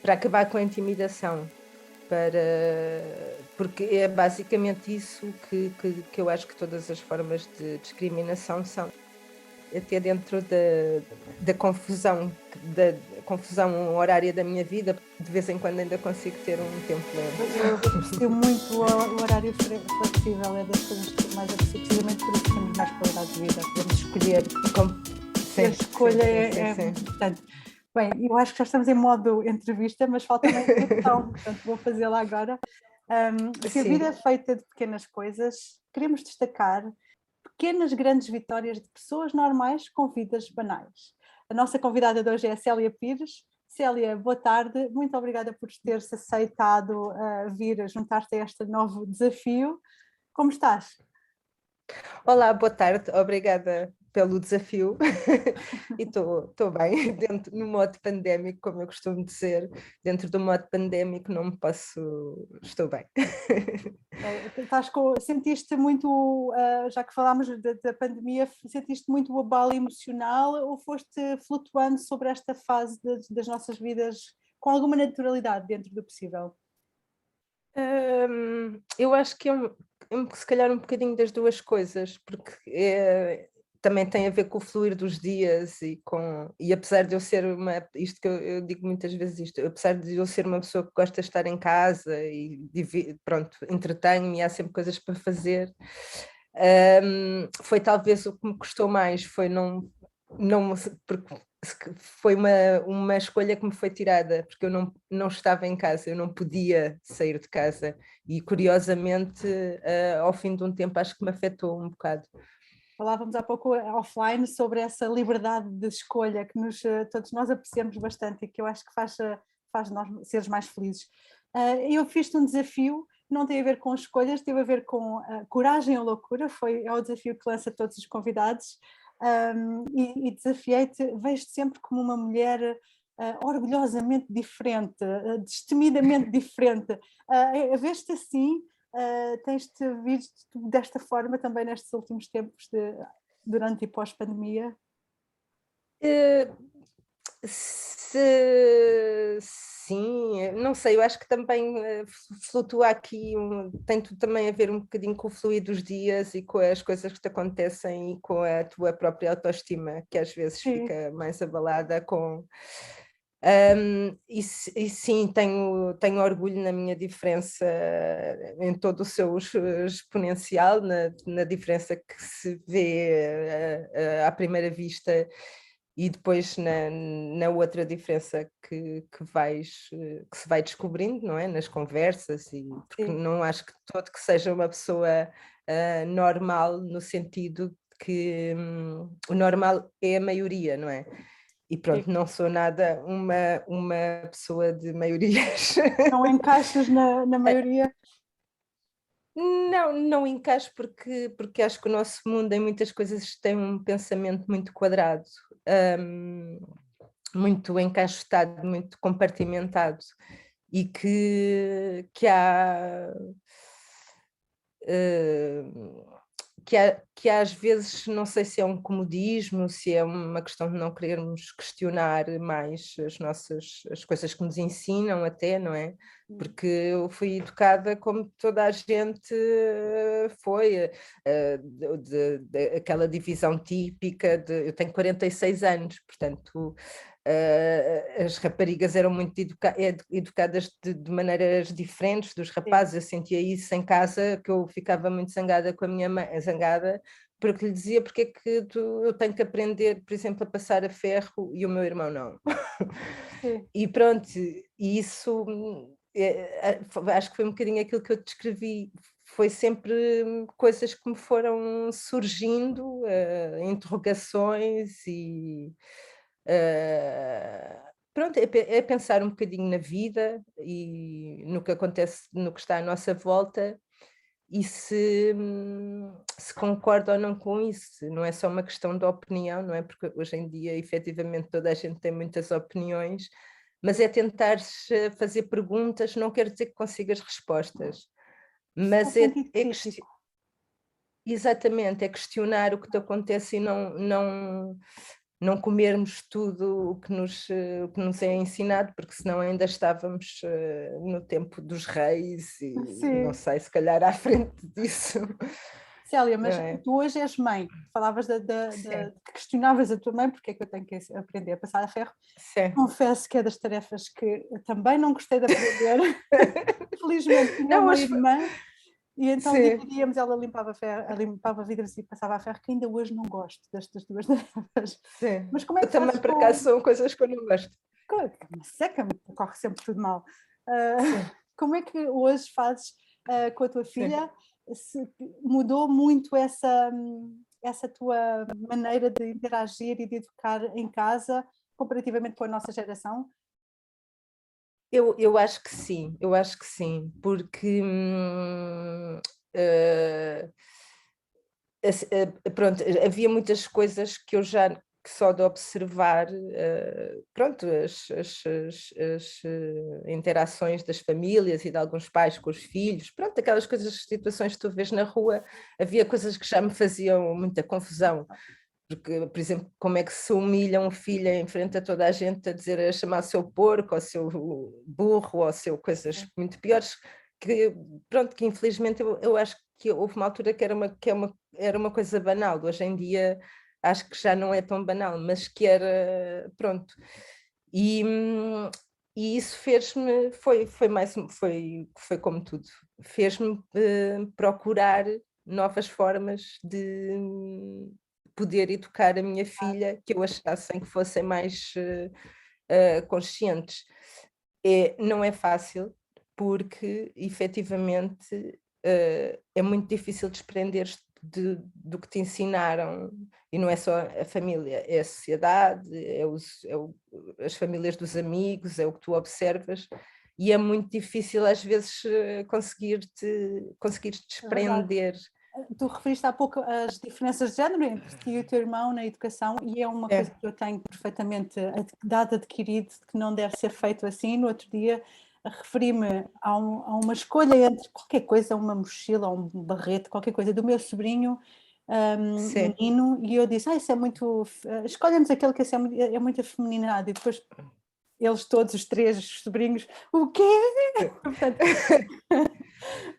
para acabar com a intimidação, porque é basicamente isso que eu acho que todas as formas de discriminação são. Até dentro da confusão, da confusão horária da minha vida, de vez em quando ainda consigo ter um tempo Eu leve. aprecio muito o horário flexível, é das coisas que mais aprecio, precisamente por isso temos mais qualidade de vida, podemos escolher. E a Sim, escolha sim, é sim. importante. Bem, eu acho que já estamos em modo entrevista, mas falta-me a introdução, portanto vou fazê-la agora. Se a vida é Sim. feita de pequenas coisas, queremos destacar pequenas grandes vitórias de pessoas normais com vidas banais. A nossa convidada de hoje é a Célia Pires. Célia, boa tarde, muito obrigada por teres aceitado vir a juntar-te a este novo desafio. Como estás? Olá, boa tarde, obrigada pelo desafio. E estou bem, no modo pandémico, como eu costumo dizer, dentro do modo pandémico não me posso. Estou bem. Sentiste muito, já que falámos da pandemia, sentiste muito o abalo emocional ou foste flutuando sobre esta fase das nossas vidas com alguma naturalidade dentro do possível? Eu acho que se calhar um bocadinho das duas coisas, porque também tem a ver com o fluir dos dias e apesar de eu ser isto que eu digo muitas vezes isto, apesar de eu ser uma pessoa que gosta de estar em casa e pronto, entretenho-me e há sempre coisas para fazer, foi talvez o que me custou mais, foi não porque foi uma escolha que me foi tirada, porque eu não estava em casa, eu não podia sair de casa e curiosamente ao fim de um tempo acho que me afetou um bocado. Falávamos há pouco offline sobre essa liberdade de escolha que todos nós apreciamos bastante e que eu acho que faz nós seres mais felizes. Eu fiz-te um desafio, não tem a ver com escolhas, teve a ver com coragem ou loucura, é o desafio que lança todos os convidados, e desafiei-te, vejo-te sempre como uma mulher orgulhosamente diferente, destemidamente diferente. Vês-te assim? Tens-te visto desta forma também nestes últimos tempos, durante e pós-pandemia? Eh, sim, não sei, eu acho que também flutua aqui, tem tudo também a ver um bocadinho com o fluir dos dias e com as coisas que te acontecem e com a tua própria autoestima, que às vezes Sim. fica mais abalada com. E sim, tenho orgulho na minha diferença, em todo o seu exponencial, na diferença que se vê à primeira vista e depois na outra diferença que se vai descobrindo, não é? Nas conversas, porque Sim. não acho que todo que seja uma pessoa normal, no sentido de que o normal é a maioria, não é? E Sim. pronto, não sou nada uma pessoa de maiorias. Não encaixas na maioria? Não encaixo porque acho que o nosso mundo em muitas coisas tem um pensamento muito quadrado, hum, muito encaixotado, muito compartimentado e que há, hum, que às vezes não sei se é um comodismo, se é uma questão de não querermos questionar mais as coisas que nos ensinam até, não é? Porque eu fui educada como toda a gente foi, aquela divisão típica eu tenho 46 anos, portanto as raparigas eram muito educadas de maneiras diferentes dos Sim. rapazes, eu sentia isso em casa, que eu ficava muito zangada com a minha mãe, zangada, porque lhe dizia porque é que eu tenho que aprender, por exemplo, a passar a ferro e o meu irmão não. Sim. E pronto, e isso acho que foi um bocadinho aquilo que eu descrevi, foi sempre coisas que me foram surgindo, interrogações pronto, é pensar um bocadinho na vida e no que acontece, no que está à nossa volta e se concorda ou não com isso. Não é só uma questão de opinião, não é? Porque hoje em dia, efetivamente, toda a gente tem muitas opiniões, mas é tentar fazer perguntas, não quer dizer que consigas respostas, Só mas sentido crítico. exatamente, é questionar o que te acontece e não não comermos tudo o que nos é ensinado, porque senão ainda estávamos no tempo dos reis e não Sim. sei, se calhar à frente disso. Célia, Não mas é? tu hoje és mãe, falavas Sim, que questionavas a tua mãe, porque é que eu tenho que aprender a passar a ferro. sim. Confesso que é das tarefas que eu também não gostei de aprender. Felizmente tinha Não, uma mas irmã e então sim, dividíamos, ela limpava, limpava vidros e passava a ferro, que ainda hoje não gosto destas duas tarefas. sim. Mas como é Eu que também, fazes por acaso, com... são coisas que eu não gosto. Seca-me, corre sempre tudo mal. Ah, Sim, como é que hoje fazes com a tua sim. filha? Se mudou muito essa tua maneira de interagir e de educar em casa, comparativamente com a nossa geração? Eu acho que sim, porque eh, pronto, havia muitas coisas que eu já que só de observar, pronto, as interações das famílias e de alguns pais com os filhos, pronto, aquelas coisas, situações que tu vês na rua, havia coisas que já me faziam muita confusão, porque, por exemplo, como é que se humilha um filho em frente a toda a gente a dizer, a chamar seu porco, ou seu burro, ou seu coisas muito piores, que pronto, que infelizmente eu acho que houve uma altura que era uma coisa banal, hoje em dia acho que já não é tão banal, mas que era, pronto. E, e isso fez-me, foi como tudo, fez-me procurar novas formas de poder educar a minha filha que eu achassem que fossem mais conscientes. Não é fácil, porque efetivamente é muito difícil desprender-te do que te ensinaram, e não é só a família, é a sociedade, as famílias dos amigos, é o que tu observas, e é muito difícil às vezes conseguir É verdade. desprender. Tu referiste há pouco as diferenças de género entre ti e o teu irmão na educação, e é uma coisa É, que eu tenho perfeitamente dado adquirido, que não deve ser feito assim. No outro dia referi-me a uma escolha entre qualquer coisa, uma mochila, um barrete, qualquer coisa, do meu sobrinho sim. menino, e eu disse, isso é muito... escolha-nos aquele que é muito afeminado, e depois eles todos, os três os sobrinhos, o quê? Portanto,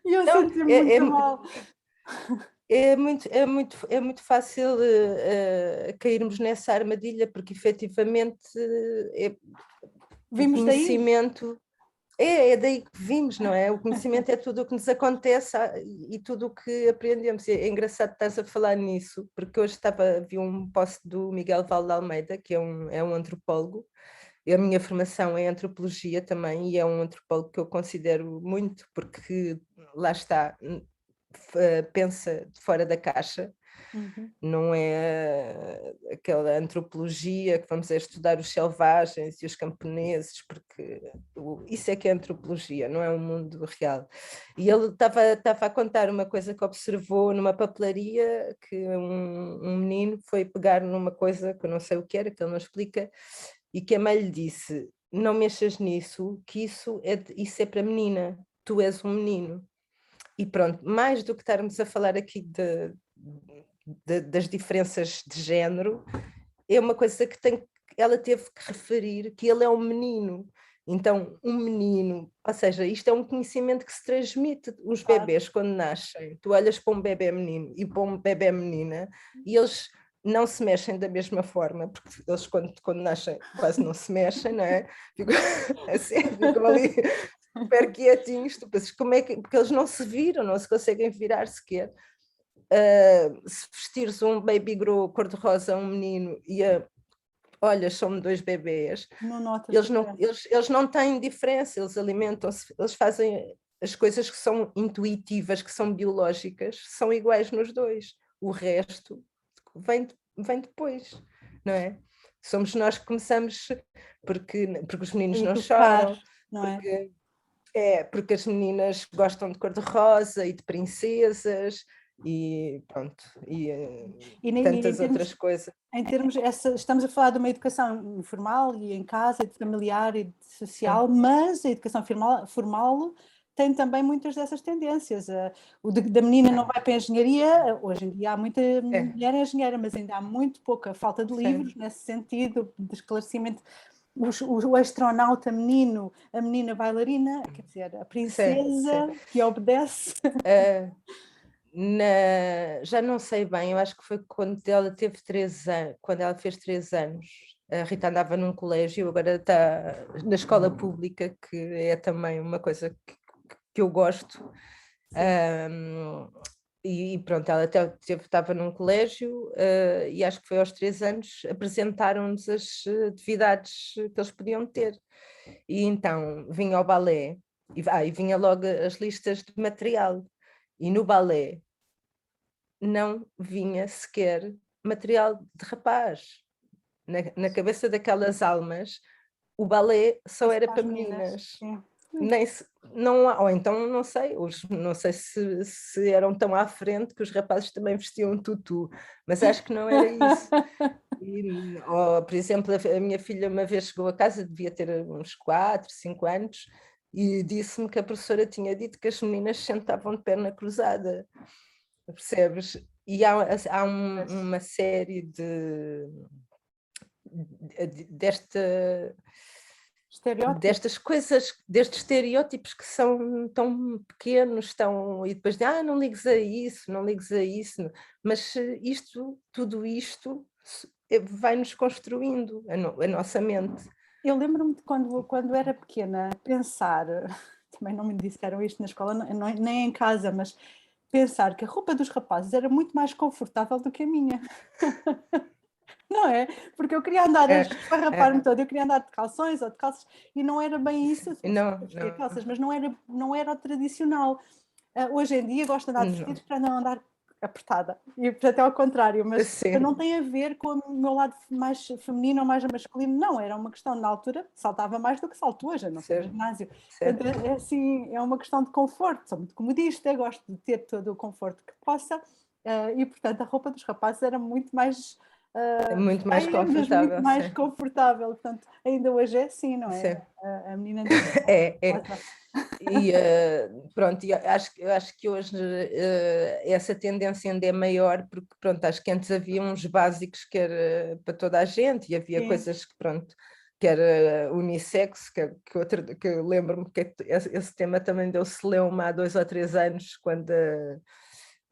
e eu Não, senti-me muito mal. é muito fácil cairmos nessa armadilha, porque efetivamente o Vimos daí. conhecimento é daí que vimos, não é? O conhecimento é tudo o que nos acontece e tudo o que aprendemos. É engraçado estás a falar nisso, porque hoje vi um post do Miguel Valde Almeida, que é um antropólogo. A minha formação é antropologia também, e é um antropólogo que eu considero muito, porque lá está, pensa de fora da caixa, Uhum. não é aquela antropologia que vamos estudar os selvagens e os camponeses, porque isso é que é antropologia, não é um mundo real. E ele estava a contar uma coisa que observou numa papelaria, que um menino foi pegar numa coisa que eu não sei o que era, que ele não explica, e que a mãe lhe disse, não mexas nisso, que isso é para menina, tu és um menino. E pronto, mais do que estarmos a falar aqui das diferenças de género, é uma coisa que ela teve que referir que ele é um menino. Então, um menino, ou seja, isto é um conhecimento que se transmite. Os Claro. bebês, quando nascem, tu olhas para um bebê menino e para um bebê menina, e eles não se mexem da mesma forma, porque eles, quando nascem, quase não se mexem, não é? Ficam, assim, ficam ali super quietinhos, tu pensas, como é que, porque eles não se viram, não se conseguem virar sequer. Se vestires um baby grow cor-de-rosa a um menino e olha, são dois bebês, Não notas diferença. eles não têm diferença, eles alimentam-se, eles fazem as coisas que são intuitivas, que são biológicas, são iguais nos dois. O resto vem depois, não é? Somos nós que começamos, porque os A meninos não educar, choram, não é? porque as meninas gostam de cor-de-rosa e de princesas e pronto, E tantas outras coisas. estamos a falar de uma educação formal e em casa, e de familiar e de Sim, social, mas a educação formal tem também muitas dessas tendências. O da menina não vai para a engenharia, hoje em dia há muita mulher engenheira, mas ainda há muito pouca falta de livros nesse sentido, de esclarecimento. O astronauta menino, a menina bailarina, quer dizer, a princesa que obedece. Já não sei bem, eu acho que foi quando ela teve 3 anos, quando ela fez 3 anos. A Rita andava num colégio, agora está na escola pública, que é também uma coisa que eu gosto. E pronto, ela estava num colégio e acho que foi aos 3 anos, apresentaram-nos as atividades que eles podiam ter. E então vinha ao balé e vinha logo as listas de material. E no balé não vinha sequer material de rapaz. Na cabeça daquelas almas, o balé só era para meninas. Nem se, não, ou então não sei, não sei se eram tão à frente que os rapazes também vestiam um tutu, mas acho que não era isso. Por exemplo, a minha filha uma vez chegou a casa, devia ter uns 4, 5 anos, e disse-me que a professora tinha dito que as meninas se sentavam de perna cruzada, percebes? E há uma série destas coisas, destes estereótipos que são tão pequenos, e depois não ligues a isso, não ligues a isso, mas tudo isto vai-nos construindo a nossa mente. Eu lembro-me de quando era pequena pensar, também não me disseram isto na escola, nem em casa, mas pensar que a roupa dos rapazes era muito mais confortável do que a minha. Não é? Porque eu queria andar a esfarrapar-me todo, eu queria andar de calções ou de calças, e não era bem isso, não. calças, mas não era o tradicional. Hoje em dia gosto de andar de vestidos para não andar apertada, e até ao contrário, mas não tem a ver com o meu lado mais feminino ou mais masculino, não, era uma questão, na altura, saltava mais do que salto hoje, não sei, no ginásio. Portanto, assim, é uma questão de conforto, sou muito comodista, gosto de ter todo o conforto que possa, e portanto a roupa dos rapazes era muito mais... muito mais confortável. Muito mais confortável, portanto, ainda hoje é assim, não é? A menina diz, E pronto, eu acho que hoje essa tendência ainda é maior, porque pronto, acho que antes havia uns básicos que era para toda a gente, e havia coisas que pronto, que era unissex, que eu lembro-me que esse tema também deu-se leu-me há 2 ou 3 anos, quando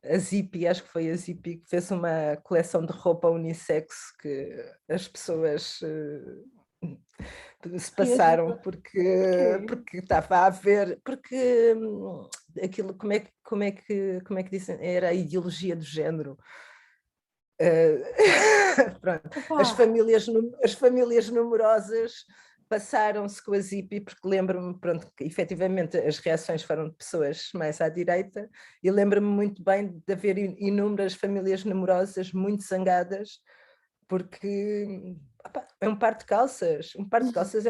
a Zippy, acho que foi a Zippy, que fez uma coleção de roupa unissex que as pessoas se passaram porque estava a haver, porque aquilo, como é que dizem, era a ideologia do género. Pronto. As famílias numerosas passaram-se com a Zippy, porque lembro-me, pronto, que efetivamente as reações foram de pessoas mais à direita, e lembro-me muito bem de haver inúmeras famílias numerosas muito zangadas, porque é um par de calças, é um par de calças,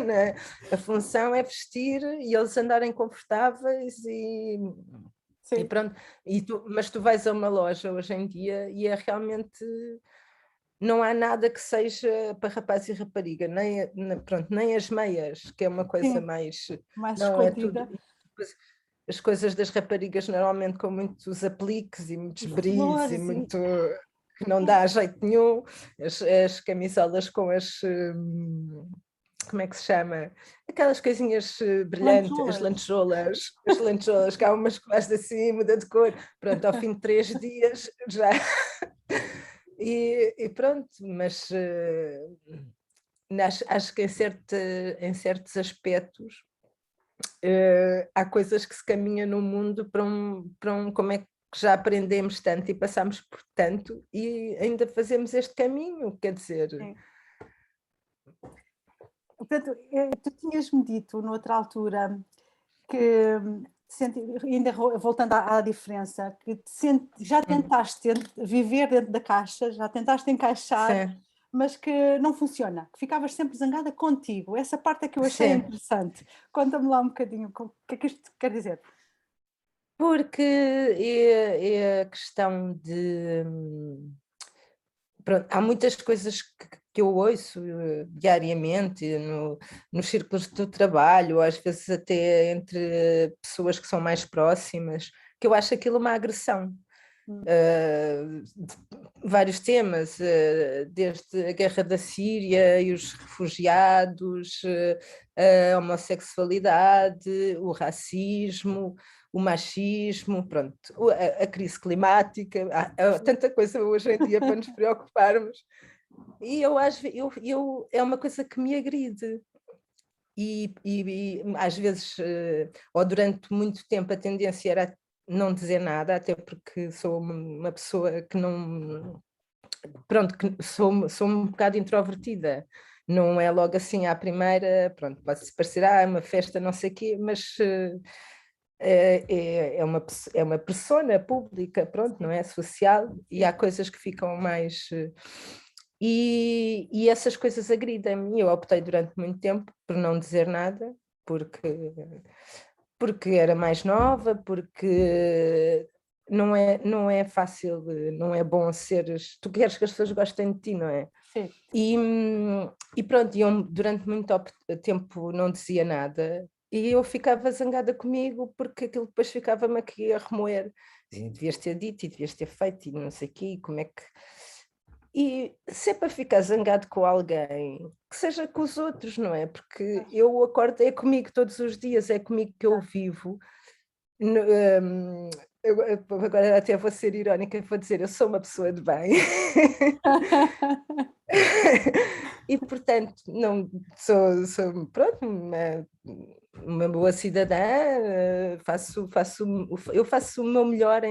né? A função é vestir e eles andarem confortáveis e pronto, mas tu vais a uma loja hoje em dia e é realmente, não há nada que seja para rapaz e rapariga, nem as meias, que é uma coisa mais não escondida. É tudo, as coisas das raparigas normalmente com muitos apliques e muitos brilhos e muito que não dá jeito nenhum, as camisolas com como é que se chama? Aquelas coisinhas brilhantes, as lantejoulas, que há umas que faz assim, muda de cor, pronto, ao fim de 3 dias já... E pronto, mas acho que em certos aspectos há coisas que se caminham no mundo para como é que já aprendemos tanto e passamos por tanto e ainda fazemos este caminho, quer dizer... Portanto, tu tinhas-me dito noutra altura que, ainda voltando à diferença, que já tentaste viver dentro da caixa, já tentaste encaixar, mas que não funciona, que ficavas sempre zangada contigo. Essa parte é que eu achei interessante. Conta-me lá um bocadinho o que é que isto quer dizer. Porque é a questão pronto, há muitas coisas que eu ouço diariamente nos círculos do trabalho, ou às vezes até entre pessoas que são mais próximas, que eu acho aquilo uma agressão. Vários temas, desde a guerra da Síria e os refugiados, a homossexualidade, o racismo, o machismo, pronto, a crise climática, há tanta coisa hoje em dia para nos preocuparmos. E eu acho, é uma coisa que me agride. E às vezes, ou durante muito tempo, a tendência era não dizer nada, até porque sou uma pessoa que não. Pronto, que sou um bocado introvertida. Não é logo assim à primeira, pronto, pode-se parecer, uma festa, não sei o quê, mas é uma persona pública, pronto, não é? Social, e há coisas que ficam mais. E essas coisas agridem-me. Eu optei durante muito tempo por não dizer nada, porque era mais nova, porque não é fácil, não é bom seres. Tu queres que as pessoas gostem de ti, não é? Sim. E pronto, eu durante muito tempo não dizia nada. E eu ficava zangada comigo porque aquilo depois ficava-me aqui a remoer. Dizia, devias ter dito e devias ter feito e não sei o quê, como é que... E se é para ficar zangado com alguém, que seja com os outros, não é? Porque eu acordo, é comigo todos os dias, é comigo que eu vivo. Eu agora até vou ser irónica e vou dizer, eu sou uma pessoa de bem. E portanto não sou pronto, uma boa cidadã, eu faço o meu melhor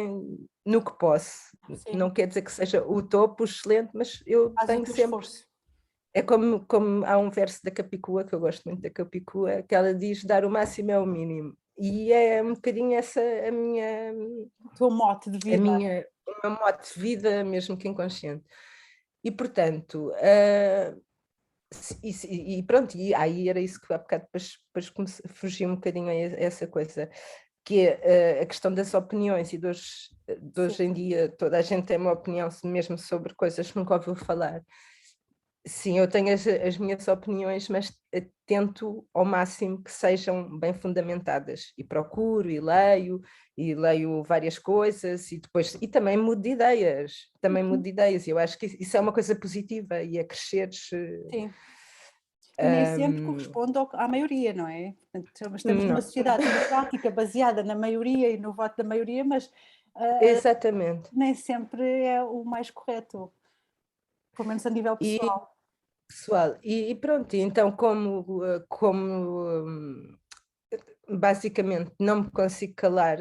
no que posso. Sim. Não quer dizer que seja o topo, excelente, mas eu Faz tenho o teu sempre. esforço. É como há um verso da Capicua, que eu gosto muito da Capicua, que ela diz: dar o máximo é o mínimo. E é um bocadinho essa O teu mote de vida. o meu mote de vida, mesmo que inconsciente. E portanto, e pronto, e aí era isso que há bocado depois fugi um bocadinho a essa coisa, que é a questão das opiniões, e de hoje em dia toda a gente tem uma opinião mesmo sobre coisas que nunca ouviu falar. Sim, eu tenho as minhas opiniões, mas tento ao máximo que sejam bem fundamentadas, e procuro e leio várias coisas, e também mudo de ideias, eu acho que isso é uma coisa positiva, e a cresceres. Sim. E nem sempre corresponde à maioria, não é? Portanto, estamos numa sociedade democrática baseada na maioria e no voto da maioria, mas exatamente. nem sempre é o mais correto, pelo menos a nível pessoal. E pronto, então como basicamente não me consigo calar,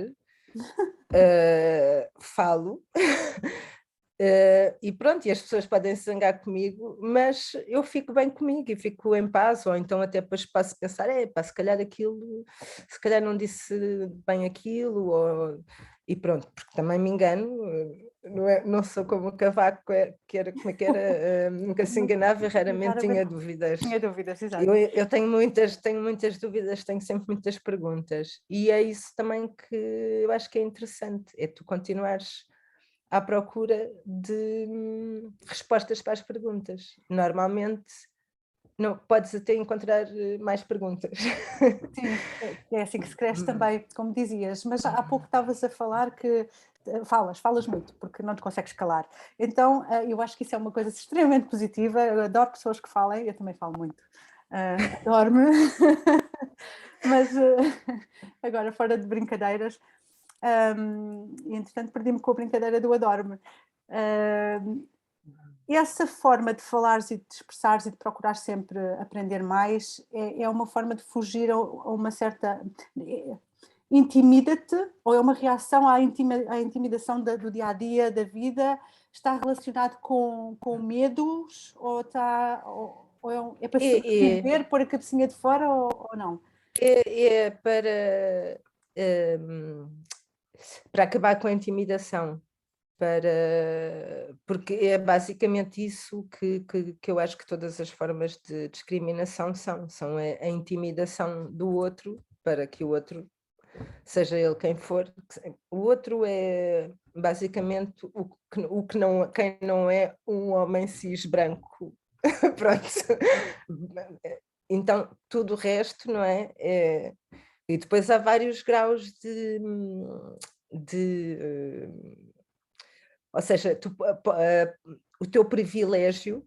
falo. E pronto, e as pessoas podem se zangar comigo, mas eu fico bem comigo e fico em paz, ou então até depois passo a pensar, se calhar aquilo, se calhar não disse bem aquilo, e pronto, porque também me engano, não sou como o Cavaco, que era, como é que era, nunca se enganava, raramente tinha dúvidas. Tinha dúvidas, exato. Eu tenho muitas dúvidas, tenho sempre muitas perguntas, e é isso também que eu acho que é interessante, é tu continuares à procura de respostas para as perguntas. Normalmente não, podes até encontrar mais perguntas. Sim, é assim que se cresce também, como dizias, mas há pouco estavas a falar que falas muito, porque não te consegues calar. Então, eu acho que isso é uma coisa extremamente positiva, eu adoro pessoas que falem, eu também falo muito, adoro-me, mas agora fora de brincadeiras, e entretanto perdi-me com a brincadeira do adoro-me. Essa forma de falares e de expressares e de procurar sempre aprender mais é uma forma de fugir a uma certa... Intimida-te, ou é uma reação à intimidação do dia-a-dia, da vida? Está relacionado com medos, ou é para sobreviver, pôr a cabecinha de fora, ou não? É para acabar com a intimidação. Porque é basicamente isso que eu acho que todas as formas de discriminação são a intimidação do outro, para que o outro seja ele quem for. O outro é basicamente quem não é um homem cis branco. Pronto. Então, tudo o resto, não é? E depois há vários graus ou seja, o teu privilégio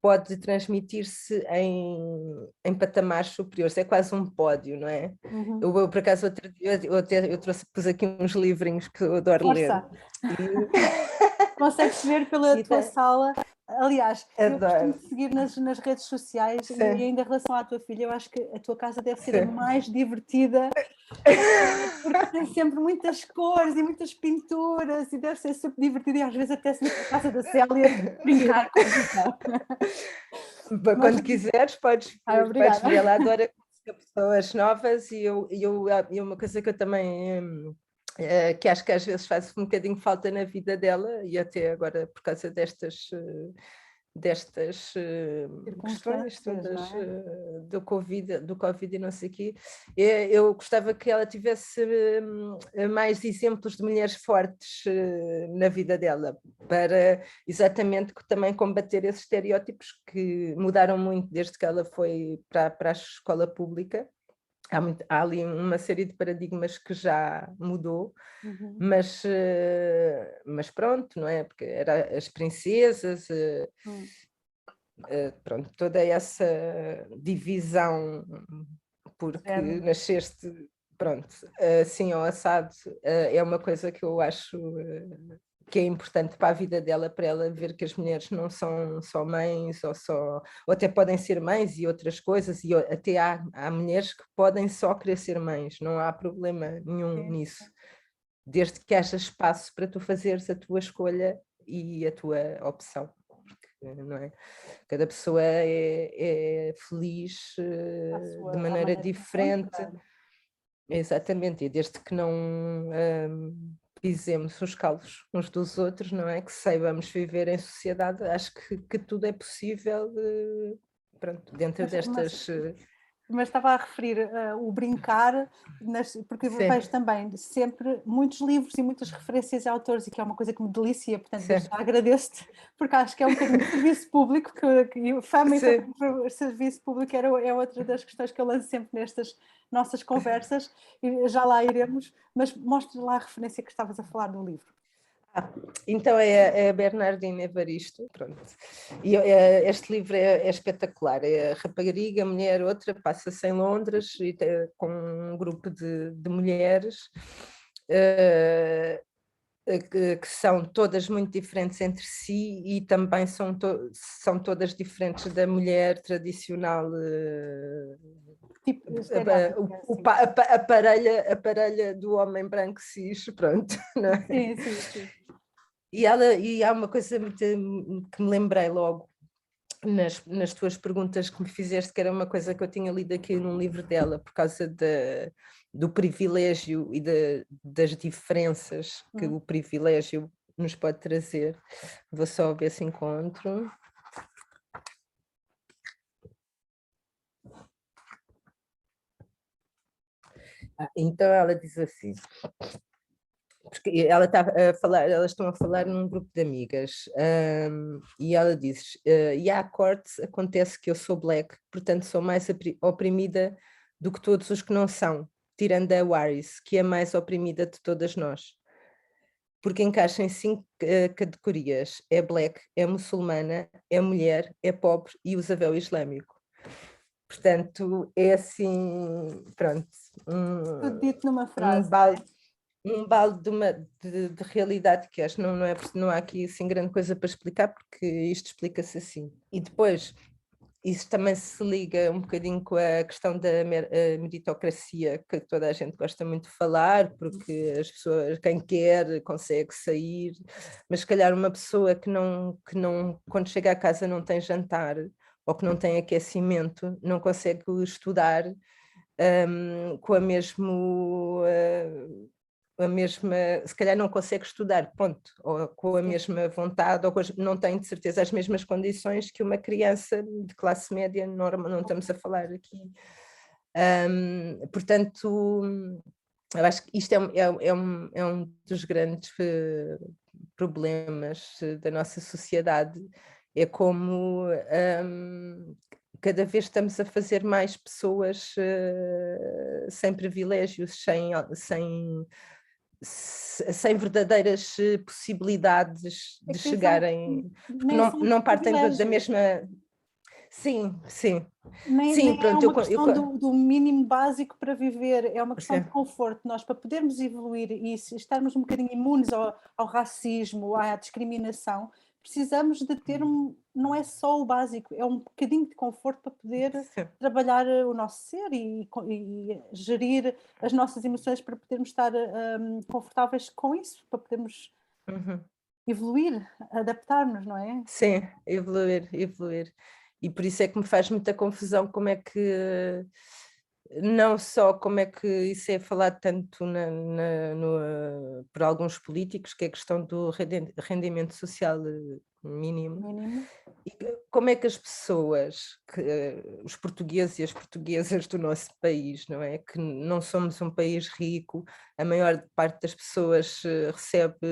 pode transmitir-se em patamares superiores, é quase um pódio, não é? Eu por acaso, outro dia, eu pus aqui uns livrinhos que eu adoro Força. ler. Consegues ver pela tua sala. Aliás, eu costumo Adoro. te seguir nas redes sociais e ainda em relação à tua filha, eu acho que a tua casa deve ser a mais divertida, porque tem sempre muitas cores e muitas pinturas e deve ser super divertida e às vezes até se na casa da Célia brincar com isso. Quando quiseres, podes vir lá, adoro pessoas novas e uma coisa que eu também que acho que às vezes faz um bocadinho falta na vida dela e até agora por causa destas questões todas do Covid e não sei o quê, eu gostava que ela tivesse mais exemplos de mulheres fortes na vida dela, para exatamente também combater esses estereótipos que mudaram muito desde que ela foi para a escola pública. Há ali uma série de paradigmas que já mudou, mas pronto, não é? Porque eram as princesas, pronto, toda essa divisão, porque nasceste, pronto, assim ao assado, é uma coisa que eu acho que é importante para a vida dela, para ela ver que as mulheres não são só mães, ou até podem ser mães e outras coisas, e até há mulheres que podem só querer ser mães, não há problema nenhum nisso, desde que haja espaço para tu fazeres a tua escolha e a tua opção, porque, não é? Cada pessoa é feliz de maneira diferente. Exatamente, e desde que não pisemos os calos uns dos outros, não é? Que saibamos viver em sociedade, acho que tudo é possível pronto, dentro destas... Mas estava a referir o brincar, porque eu vejo também sempre muitos livros e muitas referências a autores, e que é uma coisa que me delicia, portanto agradeço-te, porque acho que é um bocadinho de serviço público, que fama e serviço público é outra das questões que eu lanço sempre nestas nossas conversas, e já lá iremos, mas mostra lá a referência que estavas a falar no livro. Então é a Bernardine Evaristo, pronto. E este livro é espetacular, é a rapariga, mulher, outra, passa-se em Londres e com um grupo de mulheres que são todas muito diferentes entre si e também são todas diferentes da mulher tradicional, a parelha do homem branco cis, pronto. Não é? Sim. E há uma coisa que me lembrei logo nas tuas perguntas que me fizeste, que era uma coisa que eu tinha lido aqui num livro dela, por causa do privilégio e das diferenças que o privilégio nos pode trazer. Vou só ver se encontro. Então ela diz assim... Porque elas estão a falar num grupo de amigas, e ela diz, e à corte acontece que eu sou black, portanto sou mais oprimida do que todos os que não são, tirando a Waris, que é a mais oprimida de todas nós. Porque encaixa em 5 categorias, é black, é muçulmana, é mulher, é pobre e usa véu islâmico. Portanto, é assim, pronto, Tudo dito numa frase. Um balde de realidade que acho não há aqui assim grande coisa para explicar, porque isto explica-se assim. E depois, isso também se liga um bocadinho com a questão da meritocracia, que toda a gente gosta muito de falar, porque as pessoas, quem quer, consegue sair, mas se calhar uma pessoa que não quando chega à casa não tem jantar, ou que não tem aquecimento, não consegue estudar com a mesma, se calhar não consegue estudar, ponto, ou com a mesma vontade, ou não tem de certeza as mesmas condições que uma criança de classe média normal, não estamos a falar aqui Portanto, eu acho que isto é um dos grandes problemas da nossa sociedade, é como cada vez estamos a fazer mais pessoas sem privilégios, sem verdadeiras possibilidades É de que são, chegarem, porque nem são não partem da privilégios. mesma... Sim, sim. Nem Sim, é pronto, uma questão do mínimo básico para viver, é uma questão sim. de conforto. Nós, para podermos evoluir e estarmos um bocadinho imunes ao racismo, à discriminação, precisamos de ter não é só o básico, é um bocadinho de conforto para poder Sim. trabalhar o nosso ser e gerir as nossas emoções para podermos estar confortáveis com isso, para podermos evoluir, adaptar-nos, não é? Sim, evoluir. E por isso é que me faz muita confusão como é que, não só como é que isso é falado tanto por alguns políticos, que é a questão do rendimento social mínimo, Mínimo. e como é que as pessoas, os portugueses e as portuguesas do nosso país, não é? Que não somos um país rico, a maior parte das pessoas recebe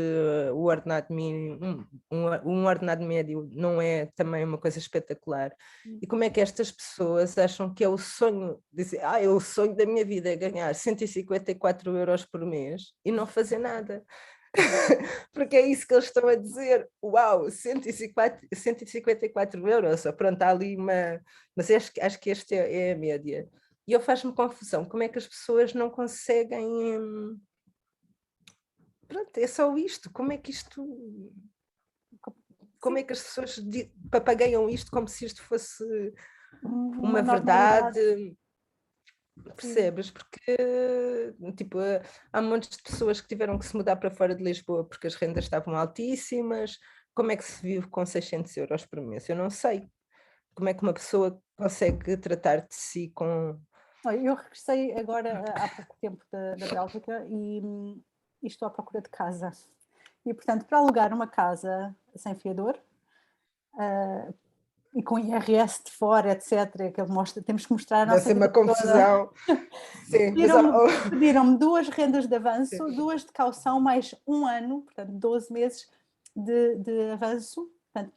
o ordenado mínimo, um ordenado médio não é também uma coisa espetacular. E como é que estas pessoas acham que é o sonho, dizer, é o sonho da minha vida é ganhar 154 euros por mês e não fazer nada? Porque é isso que eles estão a dizer. Uau, 154 euros, pronto, há ali uma... Mas acho que esta é a média. E eu faz-me confusão, como é que as pessoas não conseguem... Pronto, é só isto, como é que isto... Como é que as pessoas papagaiam isto como se isto fosse uma verdade... Percebes? Porque tipo, há montes de pessoas que tiveram que se mudar para fora de Lisboa porque as rendas estavam altíssimas. Como é que se vive com 600 euros por mês? Eu não sei. Como é que uma pessoa consegue tratar de si com... Eu regressei agora há pouco tempo da Bélgica e estou à procura de casa. E, portanto, para alugar uma casa sem fiador e com IRS de fora, etc., que ele mostra, temos que mostrar a Deve nossa ser uma vida toda. confusão. Sim, mas... Pediram-me 2 rendas de avanço, Sim. 2 de caução, mais 1 ano, portanto, 12 meses de avanço. Portanto,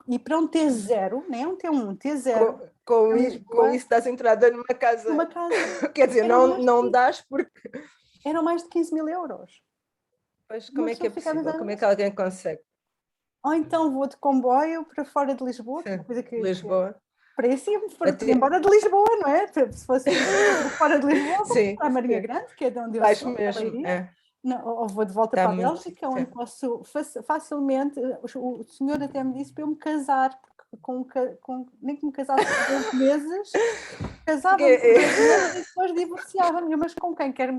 e para um T0, nem é um T1, um T0, Com Lisboa, isso dás entrada numa casa. numa casa. Quer dizer, não dás porque... Eram mais de 15 mil euros. Pois, Uma como é que pessoa é fica a possível? pensar Como é que nisso. alguém consegue? Ou então vou de comboio para fora de Lisboa, que é uma Sim. coisa que Lisboa. para isso ia Até... embora de Lisboa, não é? Se fosse para fora de Lisboa, vou Sim, para a Marinha sim. Grande, que é de onde eu Vais sou, da mesmo. Leiria. Não, ou vou de volta Está para a muito... Bélgica, onde Sim. posso facilmente. O senhor até me disse para eu me casar, porque nem que me casasse por 12 meses, casava-me por 12 meses e depois divorciava-me. Mas com quem quer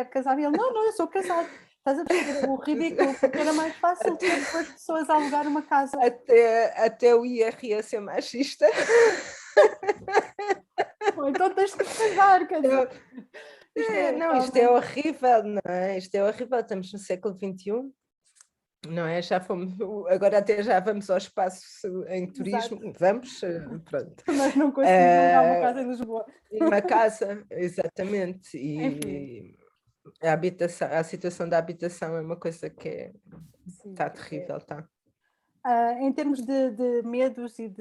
casar? E ele, não, eu sou casado. Estás a perceber o ridículo, porque era mais fácil ter 2 pessoas a alugar uma casa. Até o IRS é machista. Bom, então tens de te casar, quer dizer. Isto é horrível, não é? Isto é horrível, estamos no século XXI, não é? Já fomos, agora até já vamos ao espaço em turismo, Exato. vamos, pronto. Mas não consigo alugar uma casa em Lisboa. Uma casa, exatamente, Enfim. e a situação da habitação é uma coisa que está terrível, está. Em termos de medos e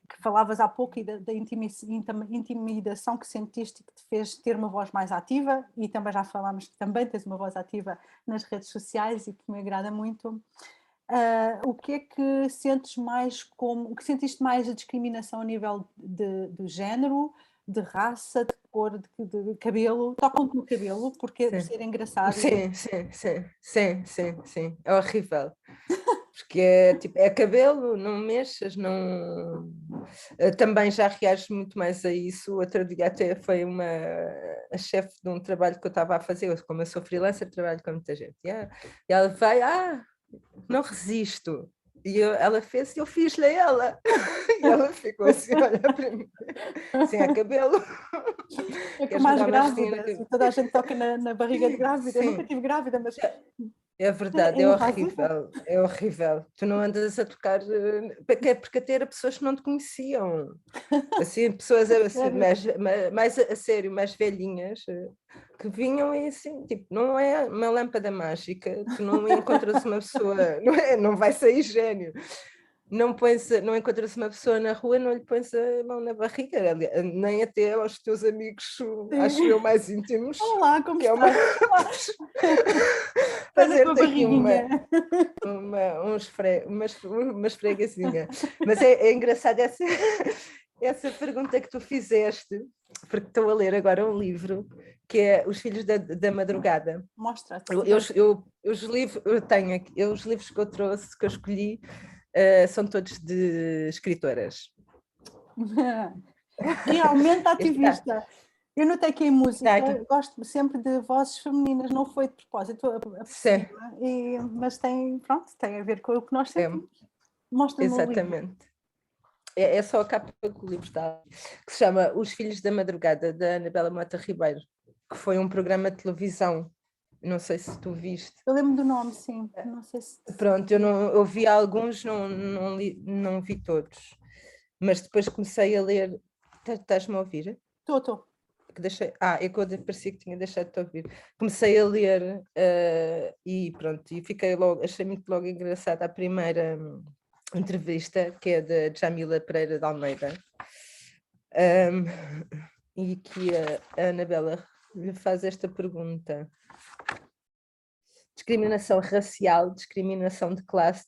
que falavas há pouco e da intimidação que sentiste que te fez ter uma voz mais ativa, e também já falámos que também tens uma voz ativa nas redes sociais e que me agrada muito. O que é que sentes mais o que sentiste mais a discriminação a nível do género, de raça, de cor, de cabelo? Tocam-te no cabelo porque por ser engraçado. Sim, é horrível. Porque é tipo, é cabelo, não mexas, não... Também já reages muito mais a isso. Outro dia até foi a chefe de um trabalho que eu estava a fazer, como eu sou freelancer, trabalho com muita gente. E ela veio, não resisto. E ela fez e eu fiz-lhe a ela. E ela ficou assim, olha para mim, sem a cabelo. É como as grávidas, e toda a gente toca na barriga de grávida. Eu nunca estive grávida, mas É verdade, é invasivo. horrível, é horrível. Tu não andas a tocar, porque até era pessoas que não te conheciam. Assim, pessoas assim, Sério. mais a sério, mais velhinhas, que vinham e assim, tipo, não é uma lâmpada mágica, tu não encontras uma pessoa, não vai sair gênio. Não encontras uma pessoa na rua, não lhe pões a mão na barriga, nem até aos teus amigos, acho eu, Sim. mais íntimos, Olá, como que é uma estás? Olá, faz a tua fazer-te aqui barriguinha. uma esfregazinha. Mas é engraçado essa pergunta que tu fizeste, porque estou a ler agora um livro que é Os Filhos da Madrugada. Mostra-te. Os livros que eu trouxe, que eu escolhi, são todos de escritoras. Realmente Este, ativista. Eu notei que em música aqui, gosto sempre de vozes femininas, não foi de propósito, sim, mas pronto, tem a ver com o que nós é, sentimos. Mostra-me o livro. exatamente. É só a capa que o livro está, que se chama Os Filhos da Madrugada, da Anabela Mota Ribeiro, que foi um programa de televisão. Não sei se tu viste. Eu lembro do nome, sim. Não sei se. Pronto, eu vi alguns, não vi todos. Mas depois comecei a ler. Estás-me a ouvir? Estou. É que eu parecia que tinha deixado de te ouvir. Comecei a ler e pronto, e fiquei logo, achei muito logo engraçada a primeira entrevista, que é da Jamila Pereira de Almeida, e que a Anabela lhe faz esta pergunta: discriminação racial, discriminação de classe,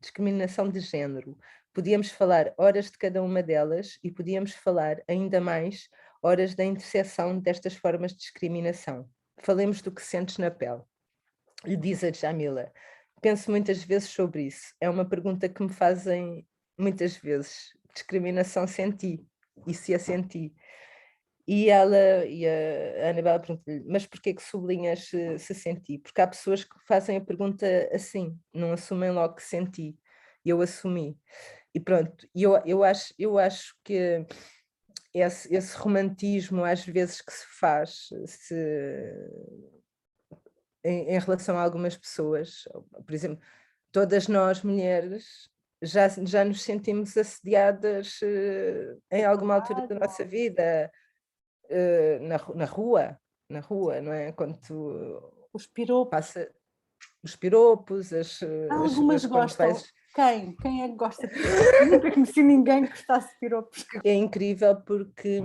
discriminação de género. Podíamos falar horas de cada uma delas e podíamos falar ainda mais horas da interseção destas formas de discriminação. Falemos do que sentes na pele. E diz a Jamila: penso muitas vezes sobre isso. É uma pergunta que me fazem muitas vezes. Discriminação senti, e se a senti? E a Anabela pergunta-lhe: mas porquê que sublinhas se senti? Porque há pessoas que fazem a pergunta assim, não assumem logo que senti. Eu assumi. E pronto, eu acho que esse romantismo às vezes que se faz em relação a algumas pessoas, por exemplo, todas nós mulheres já nos sentimos assediadas em alguma altura da nossa vida, na rua, não é? Quando tu Os piropos. passa os piropos, Algumas quando gostam. vais. Quem? Quem é que gosta de piropos? Nunca conheci ninguém que gostasse de piropos. É incrível porque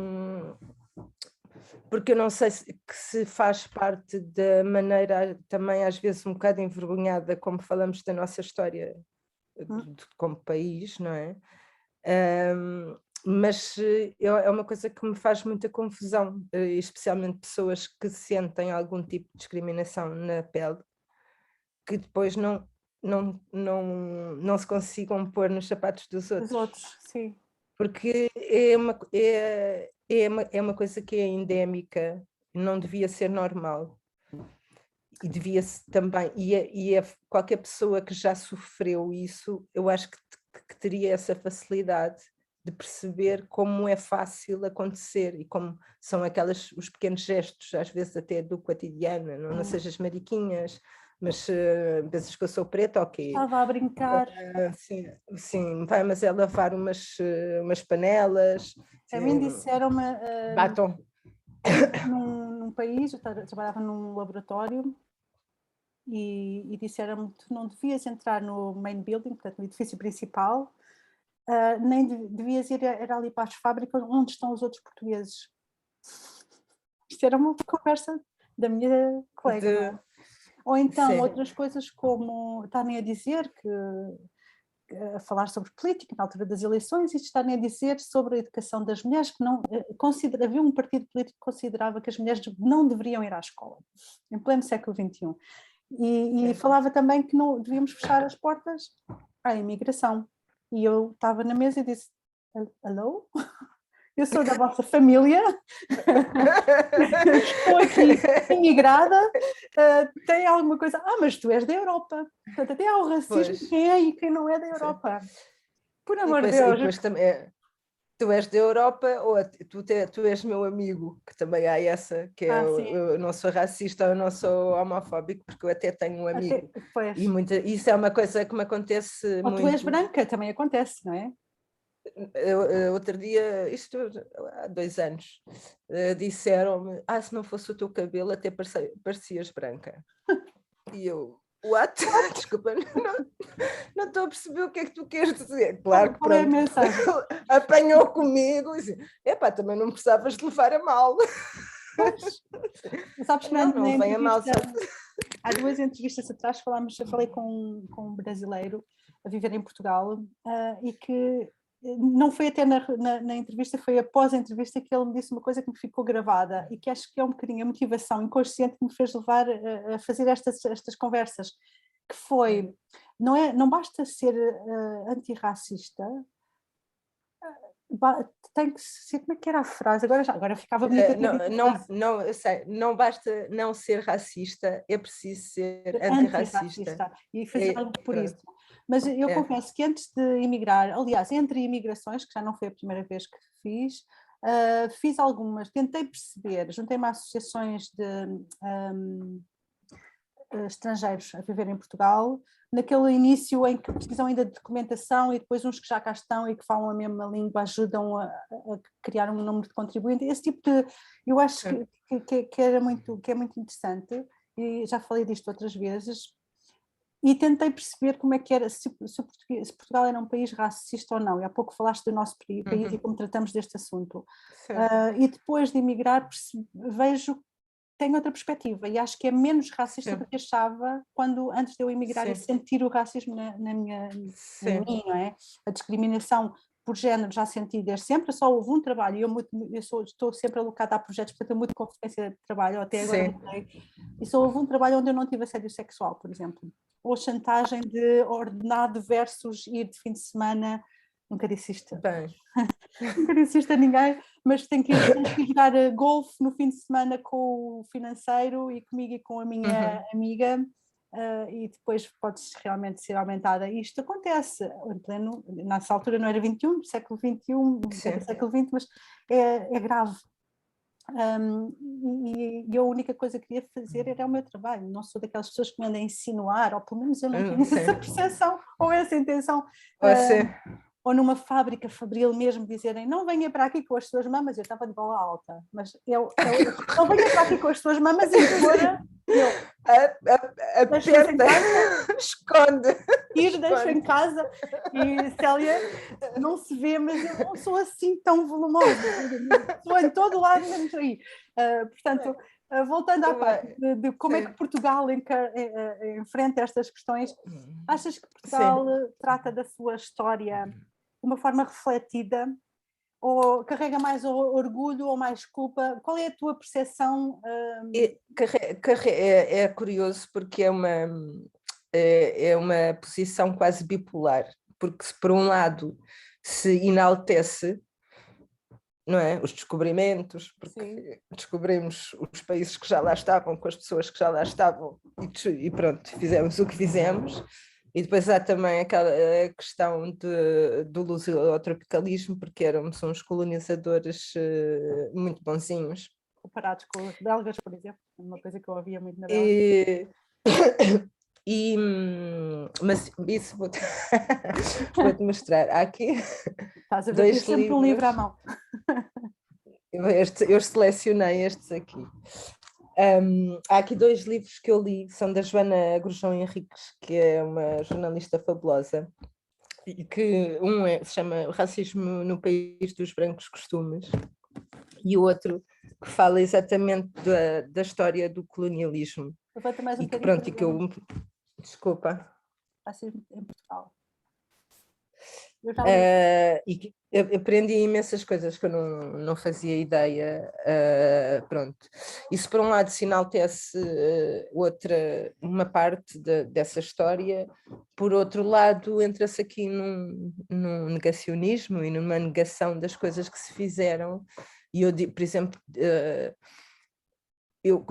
eu não sei se faz parte da maneira, também às vezes um bocado envergonhada, como falamos da nossa história como país, não é? Mas é uma coisa que me faz muita confusão, especialmente pessoas que sentem algum tipo de discriminação na pele, que depois não se consigam pôr nos sapatos dos Os outros, outros, sim. porque é uma coisa que é endémica, não devia ser normal. E devia-se também, qualquer pessoa que já sofreu isso, eu acho que teria essa facilidade de perceber como é fácil acontecer e como são os pequenos gestos, às vezes até do cotidiano, não sejas mariquinhas, mas pensas que eu sou preta, ok. Estava a brincar. Sim, sim, vai, mas é lavar umas panelas. A mim disseram-me Batom. num país, eu trabalhava num laboratório e disseram-me que tu não devias entrar no main building, portanto no edifício principal, nem devias ir era ali para as fábricas onde estão os outros portugueses. Isto era uma conversa da minha colega, não é? Ou então Sim. outras coisas como estarem a dizer a falar sobre política na altura das eleições e estarem a dizer sobre a educação das mulheres, que não havia um partido político que considerava que as mulheres não deveriam ir à escola, em pleno século XXI. E falava também que não devíamos fechar as portas à imigração. E eu estava na mesa e disse: hello? Eu sou da vossa família, estou aqui imigrada, tem alguma coisa? Mas tu és da Europa. Portanto, até há o racismo, Pois. quem é e quem não é da Europa. Por amor de E Deus. depois também tu és da Europa ou tu és meu amigo, que também há essa, que é eu não sou racista, eu não sou homofóbico, porque eu até tenho um amigo. Isso é uma coisa que me acontece ou muito. Tu és branca, também acontece, não é? Outro dia, isto há 2 anos, disseram-me, se não fosse o teu cabelo até parecias branca. E eu, what? Desculpa, não estou a perceber o que é que tu queres dizer. Claro que Qual é a pronto, mensagem? apanhou comigo e disse, também não precisavas de levar a mal. Pois, sabes que não vem a mal. Há 2 entrevistas atrás falei com um brasileiro a viver em Portugal e que não foi até na entrevista, foi após a entrevista que ele me disse uma coisa que me ficou gravada e que acho que é um bocadinho a motivação inconsciente que me fez levar a fazer estas conversas, que foi, não basta ser antirracista, tem que ser, como é que era a frase? Agora ficava bonita. Não, eu sei, não basta não ser racista, é preciso ser antirracista. E fazer algo por isso. Mas eu confesso que antes de emigrar, aliás, entre imigrações, que já não foi a primeira vez que fiz algumas, tentei perceber, juntei-me a associações de estrangeiros a viver em Portugal, naquele início em que precisam ainda de documentação e depois uns que já cá estão e que falam a mesma língua ajudam a criar um número de contribuinte. Esse tipo de, eu acho que é muito interessante, e já falei disto outras vezes, e tentei perceber como é que era, se Portugal era um país racista ou não, e há pouco falaste do nosso país e como tratamos deste assunto. E depois de emigrar vejo tenho outra perspectiva e acho que é menos racista do que achava antes de eu emigrar e sentir o racismo na mim, não é? A discriminação por género já senti desde sempre, só houve um trabalho e estou sempre alocada a projetos, portanto eu muito com frequência de trabalho, até agora mudei, e só houve um trabalho onde eu não tive assédio sexual, por exemplo, ou chantagem de ordenado versus ir de fim de semana, nunca disse isto. Nunca disse isto a ninguém, mas tenho que ir jogar golfe no fim de semana com o financeiro e comigo e com a minha amiga, e depois pode realmente ser aumentada. E isto acontece em pleno, nessa altura não era 21, século XXI, era século XX, mas é grave. E a única coisa que queria fazer era o meu trabalho, não sou daquelas pessoas que me andam a insinuar, ou pelo menos eu não tenho essa percepção ou essa intenção. Ou numa fábrica fabril mesmo dizerem não venha para aqui com as suas mamas, eu estava de bola alta, mas não venha para aqui com as suas mamas e fora aperta, esconde, deixa em casa. E Célia, não se vê, mas eu não sou assim tão volumosa, estou em todo lado menos aí. Portanto, voltando à parte de como é que Portugal enfrenta estas questões, achas que Portugal trata da sua história de uma forma refletida, ou carrega mais orgulho ou mais culpa? Qual é a tua percepção? É curioso porque é uma posição quase bipolar, porque se por um lado se enaltece, não é? Os descobrimentos, porque descobrimos os países que já lá estavam, com as pessoas que já lá estavam, e pronto, fizemos o que fizemos. E depois há também aquela questão do lusotropicalismo, porque éramos uns colonizadores muito bonzinhos. Comparados com os belgas, por exemplo, uma coisa que eu ouvia muito na Bélgica. Mas isso vou-te mostrar. Há aqui Estás a ver, tens sempre um livro à mão. Eu selecionei estes aqui. Há aqui 2 livros que eu li, que são da Joana Grosjão Henriques, que é uma jornalista fabulosa, e que se chama Racismo no País dos Brancos Costumes, e o outro que fala exatamente da história do colonialismo. Mais um e que pronto, e que eu... Desculpa. Racismo em Portugal. E eu aprendi imensas coisas que eu não fazia ideia, pronto. Isso por um lado se enaltece uma parte dessa história, por outro lado entra-se aqui num negacionismo e numa negação das coisas que se fizeram, e eu, por exemplo, eu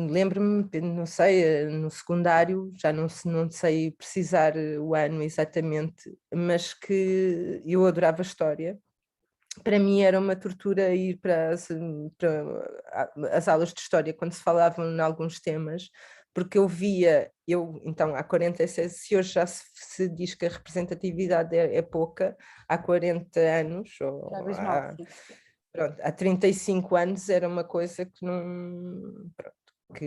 lembro-me, não sei, no secundário, já não sei precisar o ano exatamente, mas que eu adorava história para mim era uma tortura ir para as aulas de história quando se falavam em alguns temas, porque então há 46, se hoje já se diz que a representatividade é pouca, há 40 anos, ou pronto, há 35 anos era uma coisa que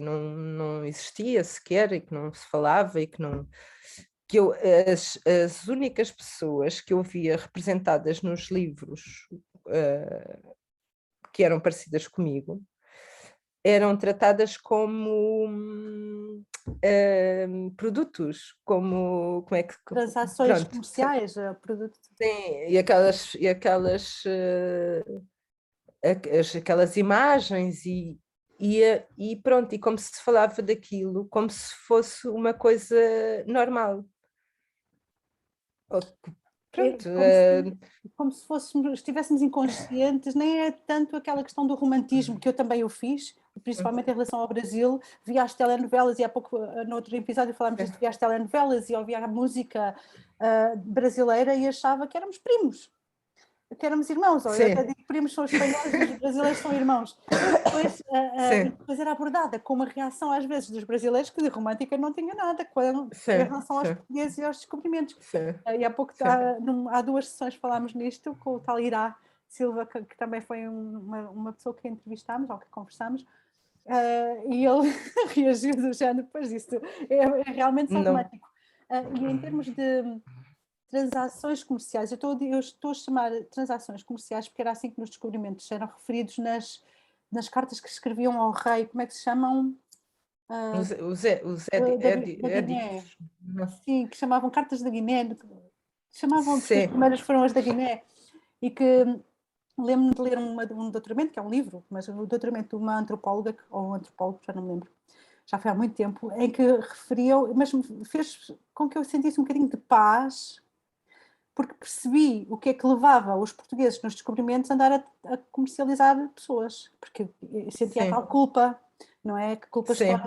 não existia sequer, e que não se falava, e que não... as únicas pessoas que eu via representadas nos livros que eram parecidas comigo eram tratadas como produtos, como é que... Transações comerciais, produtos. Sim, e aquelas imagens e pronto, e como se falava daquilo como se fosse uma coisa normal. Pronto, como se estivéssemos inconscientes, nem é tanto aquela questão do romantismo, que eu também o fiz, principalmente em relação ao Brasil, via as telenovelas, e há pouco, no outro episódio, falámos disto, via as telenovelas e ouvia a música brasileira e achava que éramos primos, que éramos irmãos, ou eu até digo que primos são espanhóis e os brasileiros são irmãos. E depois era abordada com uma reação às vezes dos brasileiros que de romântica não tinha nada em relação aos portugueses e aos descobrimentos. E há pouco, há 2 sessões falámos nisto com o tal Irá Silva, que também foi uma pessoa que entrevistámos ou que conversámos, e ele reagiu do género, pois isto é realmente só romântico. E em termos de transações comerciais, eu estou a chamar transações comerciais porque era assim que nos descobrimentos eram referidos nas cartas que escreviam ao rei, como é que se chamam? Os Guiné. Sim, que chamavam cartas da Guiné, chamavam, as primeiras foram as da Guiné, e que lembro-me de ler um doutoramento, que é um livro, mas o doutoramento de uma antropóloga, ou um antropólogo, já não me lembro, já foi há muito tempo, em que referiam, mas fez com que eu sentisse um bocadinho de paz, porque percebi o que é que levava os portugueses nos descobrimentos a andar a comercializar pessoas, porque eu sentia a tal culpa, não é? Que culpa histórica. Eu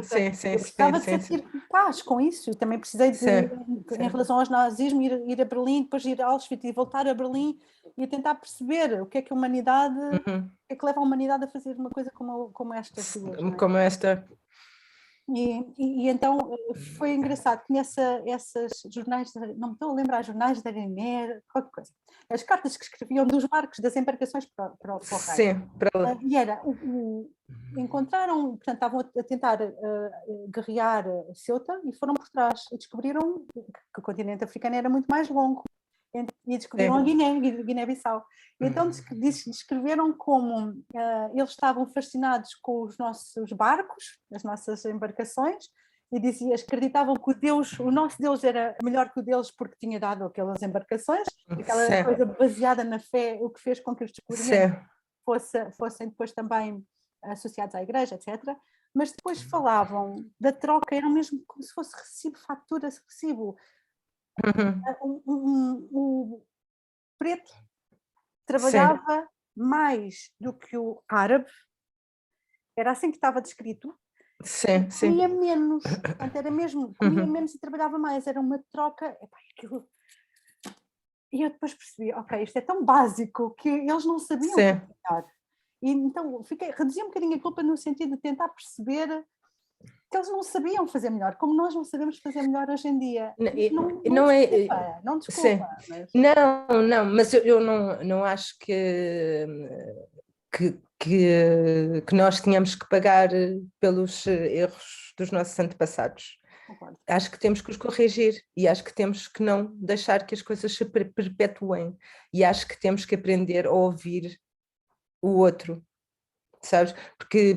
precisava de sentir paz com isso, e também precisei em relação ao nazismo, ir a Berlim, depois ir a Auschwitz e voltar a Berlim e a tentar perceber o que é que a humanidade, o que é que leva a humanidade a fazer uma coisa como estas duas. Não é? Como esta. E então foi engraçado que essas jornais, não me estou a lembrar, jornais da Guiné, qualquer coisa, as cartas que escreviam dos barcos das embarcações para o rei. Sim, para lá. E era, encontraram, portanto, estavam a tentar guerrear Ceuta e foram por trás e descobriram que o continente africano era muito mais longo. E descobriram a Guiné-Bissau. E então descreveram como eles estavam fascinados com os nossos barcos, as nossas embarcações, e acreditavam que o nosso Deus era melhor que o deles porque tinha dado aquelas embarcações, aquela coisa baseada na fé, o que fez com que os descobrimentos fossem depois também associados à igreja, etc. Mas depois falavam da troca, era mesmo como se fosse recibo, fatura, recibo. O preto trabalhava mais do que o árabe, era assim que estava descrito, comia menos, portanto era mesmo, comia menos e trabalhava mais, era uma troca, aquilo. E eu depois percebi, ok, isto é tão básico que eles não sabiam explicar. E então reduzi um bocadinho a culpa no sentido de tentar perceber que eles não sabiam fazer melhor, como nós não sabemos fazer melhor hoje em dia. Não desculpa. Mas... Não, mas eu não acho que nós tínhamos que pagar pelos erros dos nossos antepassados. Concordo. Acho que temos que os corrigir e acho que temos que não deixar que as coisas se perpetuem e acho que temos que aprender a ouvir o outro, sabes? Porque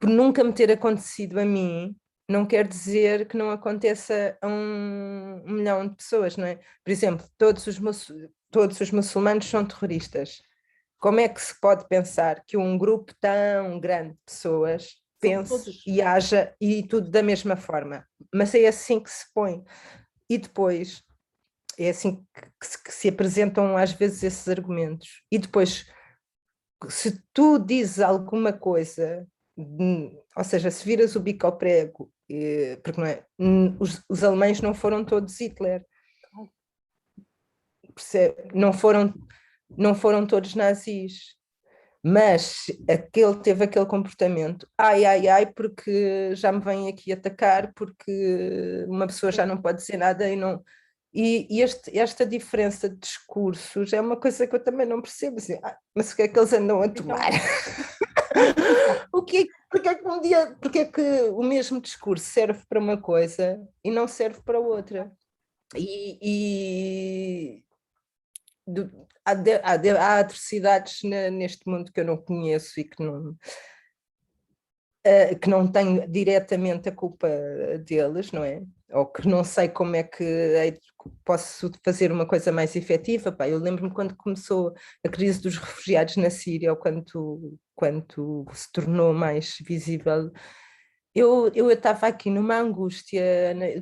por nunca me ter acontecido a mim, não quer dizer que não aconteça a 1 milhão de pessoas, não é? Por exemplo, todos os muçulmanos são terroristas. Como é que se pode pensar que um grupo tão grande de pessoas pense e haja e tudo da mesma forma? Mas é assim que se põe. E depois é assim que se apresentam às vezes esses argumentos. E depois, se tu dizes alguma coisa, ou seja, se viras o bico ao prego, porque não é, os alemães não foram todos Hitler, não foram, não foram todos nazis, mas teve aquele comportamento, ai, porque já me vêm aqui atacar, porque uma pessoa já não pode dizer nada e não... E esta diferença de discursos é uma coisa que eu também não percebo, assim, mas o que é que eles andam a tomar? Porque é que o mesmo discurso serve para uma coisa e não serve para outra? E há atrocidades neste mundo que eu não conheço e que não tenho diretamente a culpa deles, não é? Ou que não sei como é que posso fazer uma coisa mais efetiva. Pá, eu lembro-me quando começou a crise dos refugiados na Síria, ou quando se tornou mais visível, eu estava aqui numa angústia,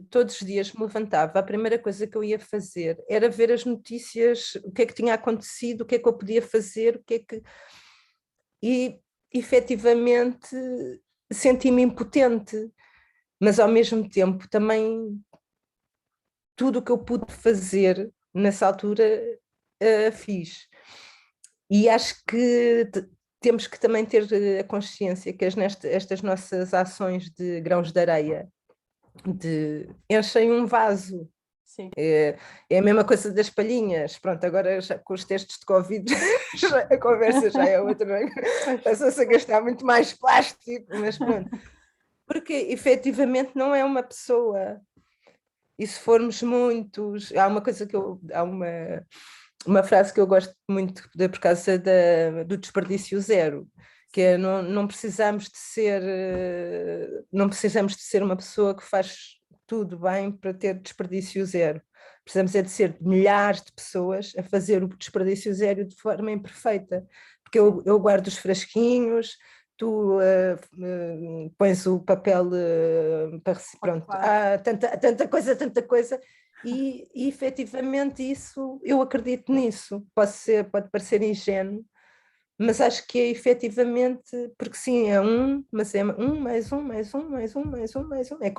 todos os dias me levantava, a primeira coisa que eu ia fazer era ver as notícias, o que é que tinha acontecido, o que é que eu podia fazer, E efetivamente senti-me impotente, mas ao mesmo tempo também tudo o que eu pude fazer nessa altura fiz. E acho que temos que também ter a consciência que estas nossas ações de grãos de areia enchem um vaso. Sim. É a mesma coisa das palhinhas. Pronto, agora já, com os testes de Covid a conversa já é outra. Passou-se a gastar muito mais plástico, mas pronto. Porque efetivamente não é uma pessoa. E se formos muitos, há uma coisa há uma frase que eu gosto muito por causa do desperdício zero, que é não precisamos de ser uma pessoa que faz tudo bem para ter desperdício zero. Precisamos de ser milhares de pessoas a fazer o desperdício zero de forma imperfeita, porque eu guardo os frasquinhos, tu pões o papel para pronto, há tanta coisa e efetivamente isso, eu acredito nisso, pode parecer ingênuo, mas acho que é efetivamente, porque sim, mas é mais um, é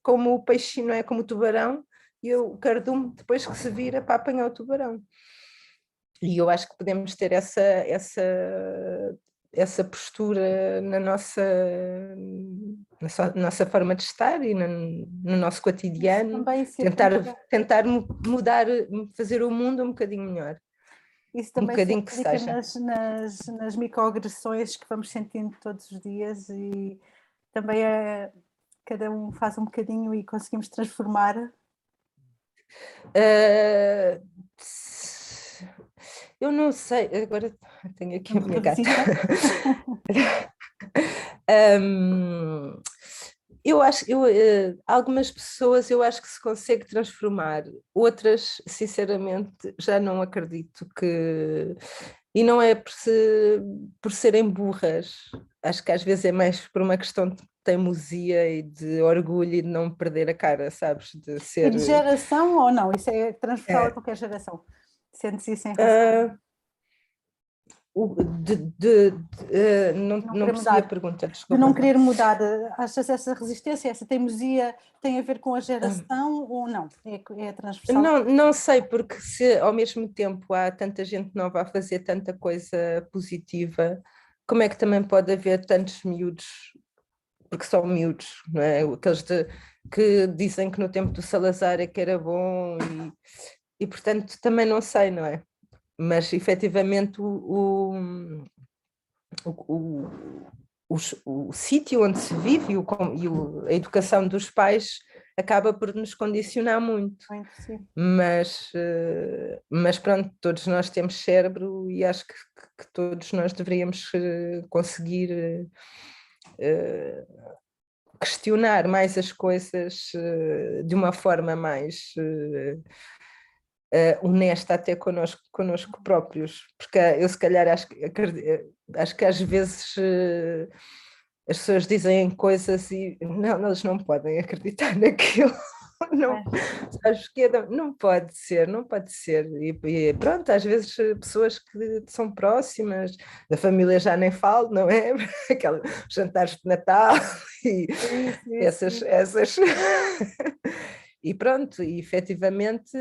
como o peixinho, não é como o tubarão, e o cardume depois que se vira para apanhar o tubarão. E eu acho que podemos ter essa postura na nossa forma de estar e no nosso cotidiano, tentar mudar, fazer o mundo um bocadinho melhor. Isso também se aplica nas microagressões que vamos sentindo todos os dias e também cada um faz um bocadinho e conseguimos transformar. Eu não sei, agora tenho aqui a minha gata. Eu acho, algumas pessoas eu acho que se consegue transformar, outras, sinceramente, já não acredito que... E não é por serem burras, acho que às vezes é mais por uma questão de teimosia e de orgulho e de não perder a cara, sabes? E de geração ou não? Isso é transversal a qualquer geração? Sentes isso em relação? Não percebi a pergunta, desculpa. De não querer mudar, achas essa resistência, essa teimosia tem a ver com a geração ou não? É transversal? Não sei, porque se ao mesmo tempo há tanta gente nova a fazer tanta coisa positiva, como é que também pode haver tantos miúdos, porque são miúdos, não é? Aqueles que dizem que no tempo do Salazar é que era bom e portanto também não sei, não é? Mas efetivamente o sítio onde se vive a educação dos pais acaba por nos condicionar muito. Mas pronto, todos nós temos cérebro e acho que todos nós deveríamos conseguir questionar mais as coisas de uma forma mais honesta até connosco próprios, porque eu se calhar acho que às vezes as pessoas dizem coisas e não, eles não podem acreditar naquilo. Não, sabes que não pode ser. E pronto, às vezes pessoas que são próximas, da família já nem falo, não é? Aqueles jantares de Natal e essas. E pronto, e efetivamente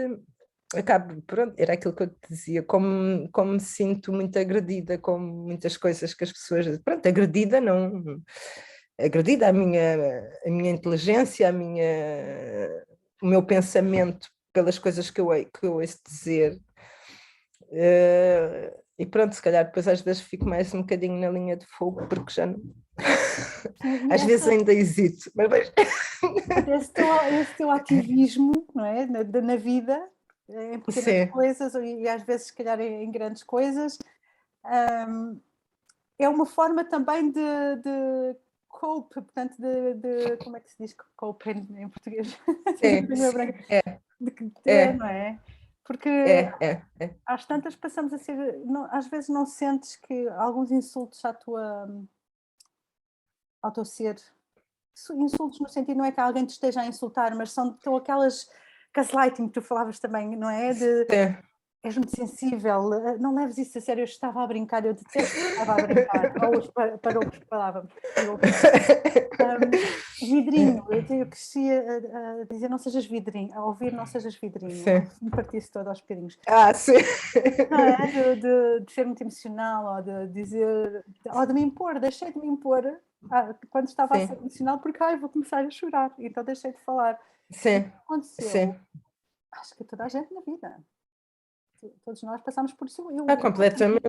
acabo, pronto, era aquilo que eu te dizia, como me sinto muito agredida com muitas coisas que as pessoas, pronto, agredida não, agredida a minha inteligência, o meu pensamento pelas coisas que eu ouço dizer. E pronto, se calhar depois às vezes fico mais um bocadinho na linha de fogo, porque já não... Sim, e Às vezes ainda hesito, mas... esse teu ativismo, não é? Na vida, em pequenas Sim, coisas e às vezes, se calhar, em grandes coisas, é uma forma também de cope, portanto, como é que se diz cope em português? sim, sim, é, Não é? Porque é. às tantas passamos a ser, não, às vezes não sentes que alguns insultos ao teu ser, insultos no sentido não é que alguém te esteja a insultar, mas são aquelas gaslighting que tu falavas também, não é? Sim. És muito sensível, não leves isso a sério, eu estava a brincar, eu detesto que estava a brincar, ou os parocos que falávamos. Vidrinho, eu cresci a dizer não sejas vidrinho, a ouvir não sejas vidrinho, Sim. me partisse todo aos bocadinhos. Sim. Não é? De ser muito emocional, ou de dizer, ou de me impor, deixei de me impor quando estava a ser Sim, emocional, porque vou começar a chorar, então deixei de falar. E o que sim, sim. aconteceu? Acho que toda a gente na vida, todos nós passamos por isso. Completamente.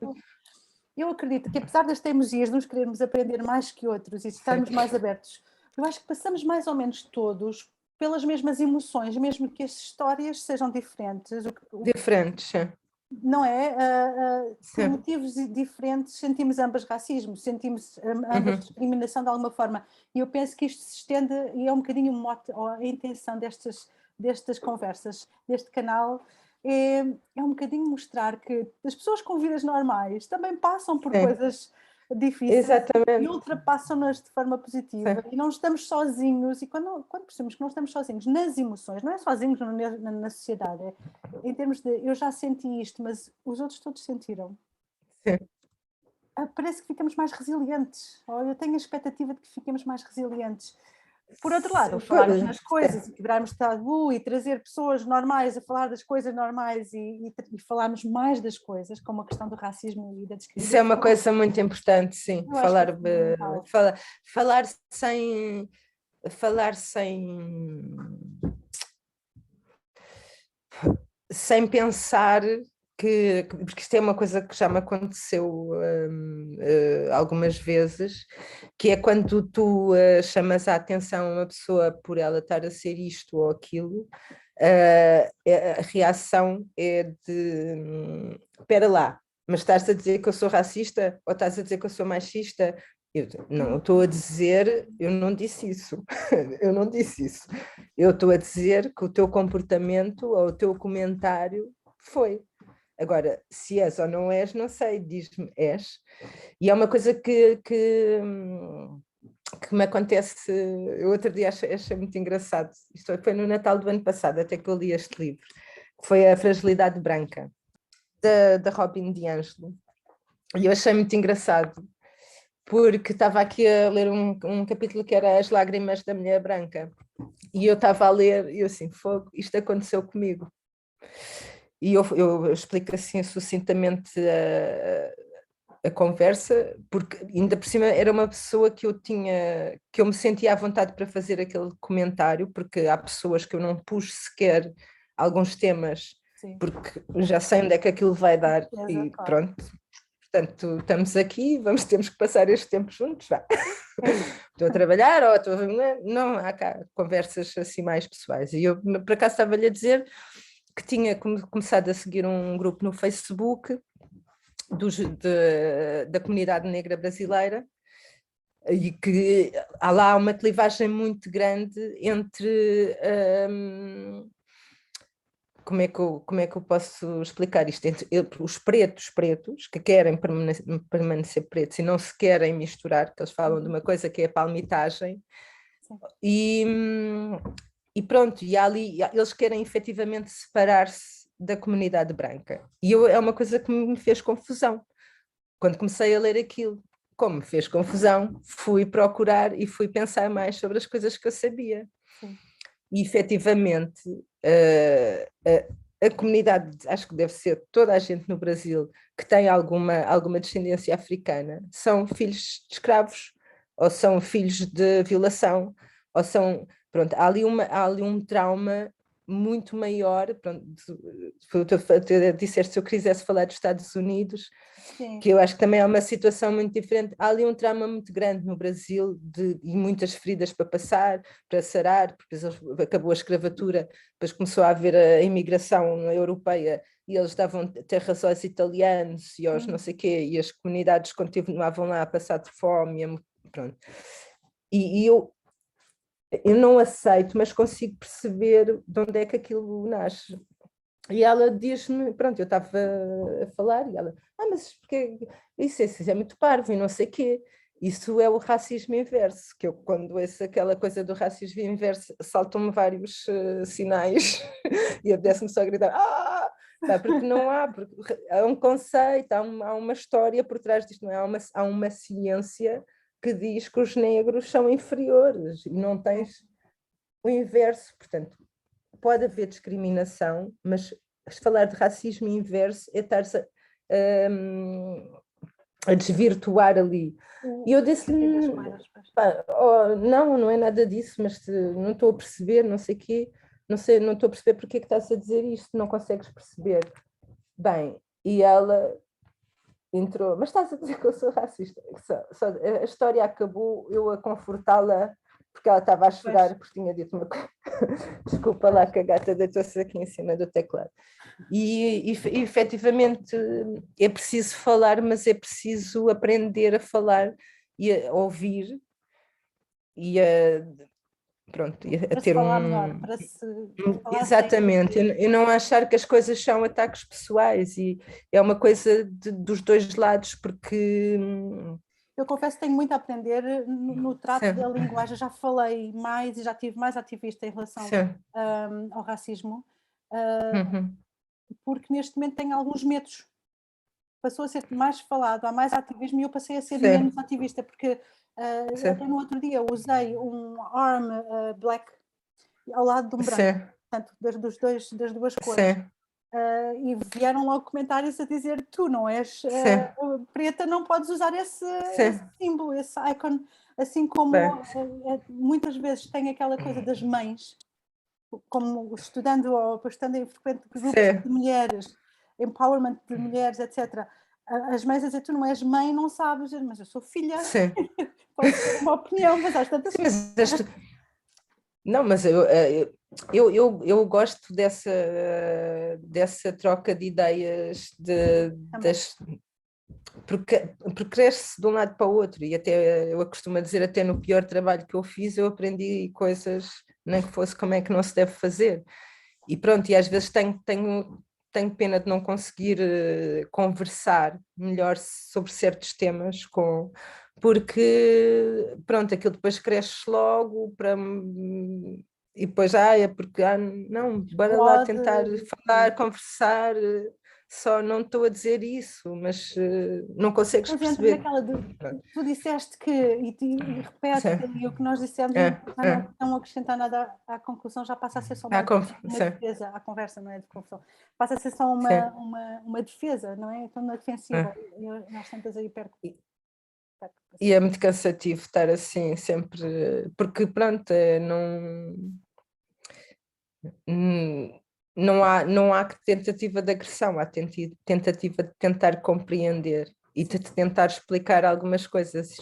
Eu acredito que apesar das teimosias de uns querermos aprender mais que outros e Sim. estarmos mais abertos, eu acho que passamos mais ou menos todos pelas mesmas emoções, mesmo que as histórias sejam diferentes. Diferentes, sim. Não é? Por Sim. motivos diferentes, sentimos ambas racismo, sentimos ambas Uhum. discriminação de alguma forma. E eu penso que isto se estende, e é um bocadinho o mote, ou a intenção destas conversas, deste canal, é um bocadinho mostrar que as pessoas com vidas normais também passam por Sim, coisas difíceis e exatamente. ultrapassam-nas de forma positiva, Sim, e não estamos sozinhos, e quando percebemos que não estamos sozinhos nas emoções, não é sozinhos na sociedade, em termos de eu já senti isto, mas os outros todos sentiram. sim. Parece que ficamos mais resilientes, ou eu tenho a expectativa de que fiquemos mais resilientes. Por outro lado, falarmos nas coisas e quebrarmos tabu e trazer pessoas normais a falar das coisas normais e falarmos mais das coisas, como a questão do racismo e da Isso é uma discriminação. coisa muito importante, sim. Eu acho que é fundamental. Falar sem. Falar sem. Sem pensar porque isto é uma coisa que já me aconteceu algumas vezes, que é quando tu chamas a atenção a uma pessoa por ela estar a ser isto ou aquilo, a reação é de espera lá, mas estás a dizer que eu sou racista ou estás a dizer que eu sou machista? Eu estou a dizer, eu não disse isso, eu não disse isso. Eu estou a dizer que o teu comportamento ou o teu comentário foi. Agora, se és ou não és, não sei, diz-me, és. E é uma coisa que me acontece, eu outro dia achei muito engraçado, isto foi no Natal do ano passado, até que eu li este livro, que foi A Fragilidade Branca, da Robin DiAngelo. E eu achei muito engraçado, porque estava aqui a ler um capítulo que era As Lágrimas da Mulher Branca, e eu estava a ler, e eu assim, fogo, isto aconteceu comigo. E eu explico assim sucintamente a conversa, porque ainda por cima era uma pessoa que eu me sentia à vontade para fazer aquele comentário, porque há pessoas que eu não pus sequer alguns temas, Sim. porque já sei onde é que aquilo vai dar, e Claro. pronto. Portanto, estamos aqui, temos que passar este tempo juntos, vá. Estou a trabalhar ou estou a... Não, há cá conversas assim mais pessoais. E eu, por acaso, estava-lhe a dizer que tinha começado a seguir um grupo no Facebook da comunidade negra brasileira e que há lá uma clivagem muito grande entre como é que eu posso explicar isto? Entre os pretos que querem permanecer pretos e não se querem misturar, que eles falam de uma coisa que é a palmitagem, e, e pronto, e ali eles querem efetivamente separar-se da comunidade branca. E é uma coisa que me fez confusão. Quando comecei a ler aquilo, como me fez confusão, fui procurar e fui pensar mais sobre as coisas que eu sabia. Sim. E efetivamente a comunidade, acho que deve ser toda a gente no Brasil que tem alguma descendência africana, são filhos de escravos, ou são filhos de violação, ou são, pronto, há ali um trauma muito maior, pronto, tu disseste se eu quisesse falar dos Estados Unidos, Sim. que eu acho que também é uma situação muito diferente. Há ali um trauma muito grande no Brasil e muitas feridas para passar, para sarar, porque depois acabou a escravatura, depois começou a haver a imigração europeia e eles davam terras aos italianos e aos não sei quê, e as comunidades continuavam lá a passar de fome, pronto. E eu não aceito, mas consigo perceber de onde é que aquilo nasce. E ela diz-me, pronto, eu estava a falar e ela, mas porque isso é muito parvo e não sei o quê. Isso é o racismo inverso, que eu quando ouço aquela coisa do racismo inverso, saltam-me vários sinais e apetece-me só gritar, porque não há, porque há um conceito, há uma história por trás disto, não é? Há uma ciência que diz que os negros são inferiores e não tens o inverso, portanto, pode haver discriminação, mas falar de racismo inverso é estar-se a desvirtuar ali. E eu disse-lhe, não é nada disso, mas não estou a perceber, não sei o quê, não estou a perceber porque é que estás a dizer isto, não consegues perceber. Bem, e ela entrou, mas estás a dizer que eu sou racista? A história acabou, eu a confortá-la, porque ela estava a chorar, porque tinha dito uma coisa. Desculpa lá que a gata deitou-se aqui em cima do teclado. E efetivamente é preciso falar, mas é preciso aprender a falar e a ouvir e pronto, a ter falar melhor, para se falar exatamente, eu não achar que as coisas são ataques pessoais e é uma coisa dos dois lados, porque eu confesso que tenho muito a aprender no trato da linguagem. Já falei mais e já tive mais ativista em relação ao racismo, porque neste momento tenho alguns medos. Passou a ser mais falado, há mais ativismo e eu passei a ser menos ativista, porque até no outro dia usei um arm black ao lado de um branco, portanto, das duas cores. E vieram logo comentários a dizer tu não és preta, não podes usar esse símbolo, esse icon, assim como muitas vezes tem aquela coisa das mães, como estudando ou estando em frequente grupos de mulheres, empowerment de mulheres, etc. As mães a dizer tu não és mãe, não sabes, mas eu sou filha, posso ter uma opinião, mas às tantas... Não, mas eu gosto dessa troca de ideias porque cresce de um lado para o outro e até eu costumo dizer, até no pior trabalho que eu fiz eu aprendi coisas, nem que fosse como é que não se deve fazer e pronto, e às vezes tenho pena de não conseguir conversar melhor sobre certos temas porque pronto, aquilo depois cresce logo e depois é porque não, bora lá tentar falar, conversar, só não estou a dizer isso, mas não consegues perceber. Tu disseste que, e repete, e o que nós dissemos não acrescentar nada à conclusão, já passa a ser só uma defesa, à conversa, não é de confusão, passa a ser só uma defesa, não é? Então na defensiva, nós tantas aí perto. E é muito cansativo estar assim sempre, porque pronto, não há tentativa de agressão, há tentativa de tentar compreender e de tentar explicar algumas coisas.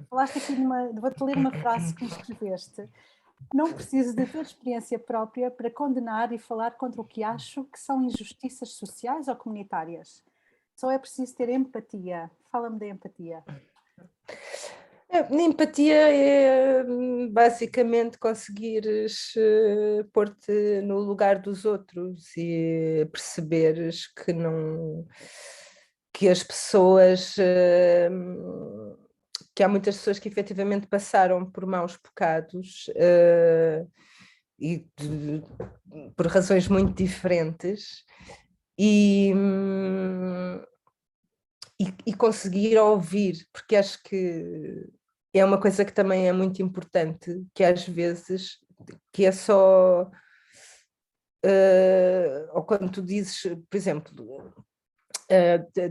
Falaste aqui vou-te ler uma frase que me escreveste. Não preciso da tua experiência própria para condenar e falar contra o que acho que são injustiças sociais ou comunitárias. Só é preciso ter empatia. Fala-me da empatia. Empatia é basicamente conseguires pôr-te no lugar dos outros e perceberes que as pessoas, que há muitas pessoas que efetivamente passaram por maus bocados e por razões muito diferentes e conseguir ouvir, porque acho que é uma coisa que também é muito importante, que às vezes que é só ou quando tu dizes, por exemplo,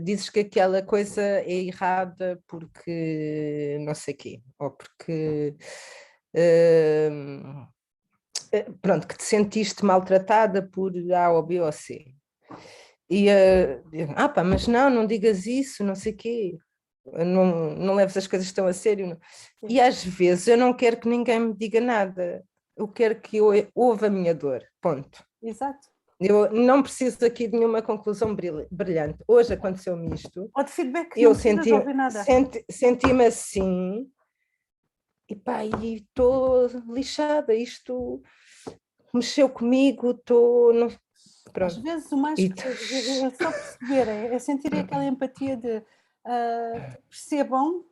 dizes que aquela coisa é errada porque não sei quê, ou porque pronto, que te sentiste maltratada por A ou B ou C. E pá, mas não digas isso, não sei quê, não leves as coisas tão a sério. Não. E às vezes eu não quero que ninguém me diga nada, eu quero que eu ouva a minha dor, ponto. Exato. Eu não preciso aqui de nenhuma conclusão brilhante. Hoje aconteceu-me isto. Ou de feedback, não Eu precisas ouvir nada. senti-me assim, e pá, e estou lixada, isto mexeu comigo, estou... Às Pronto. vezes o mais E, é só perceber, é sentir aquela empatia de percebam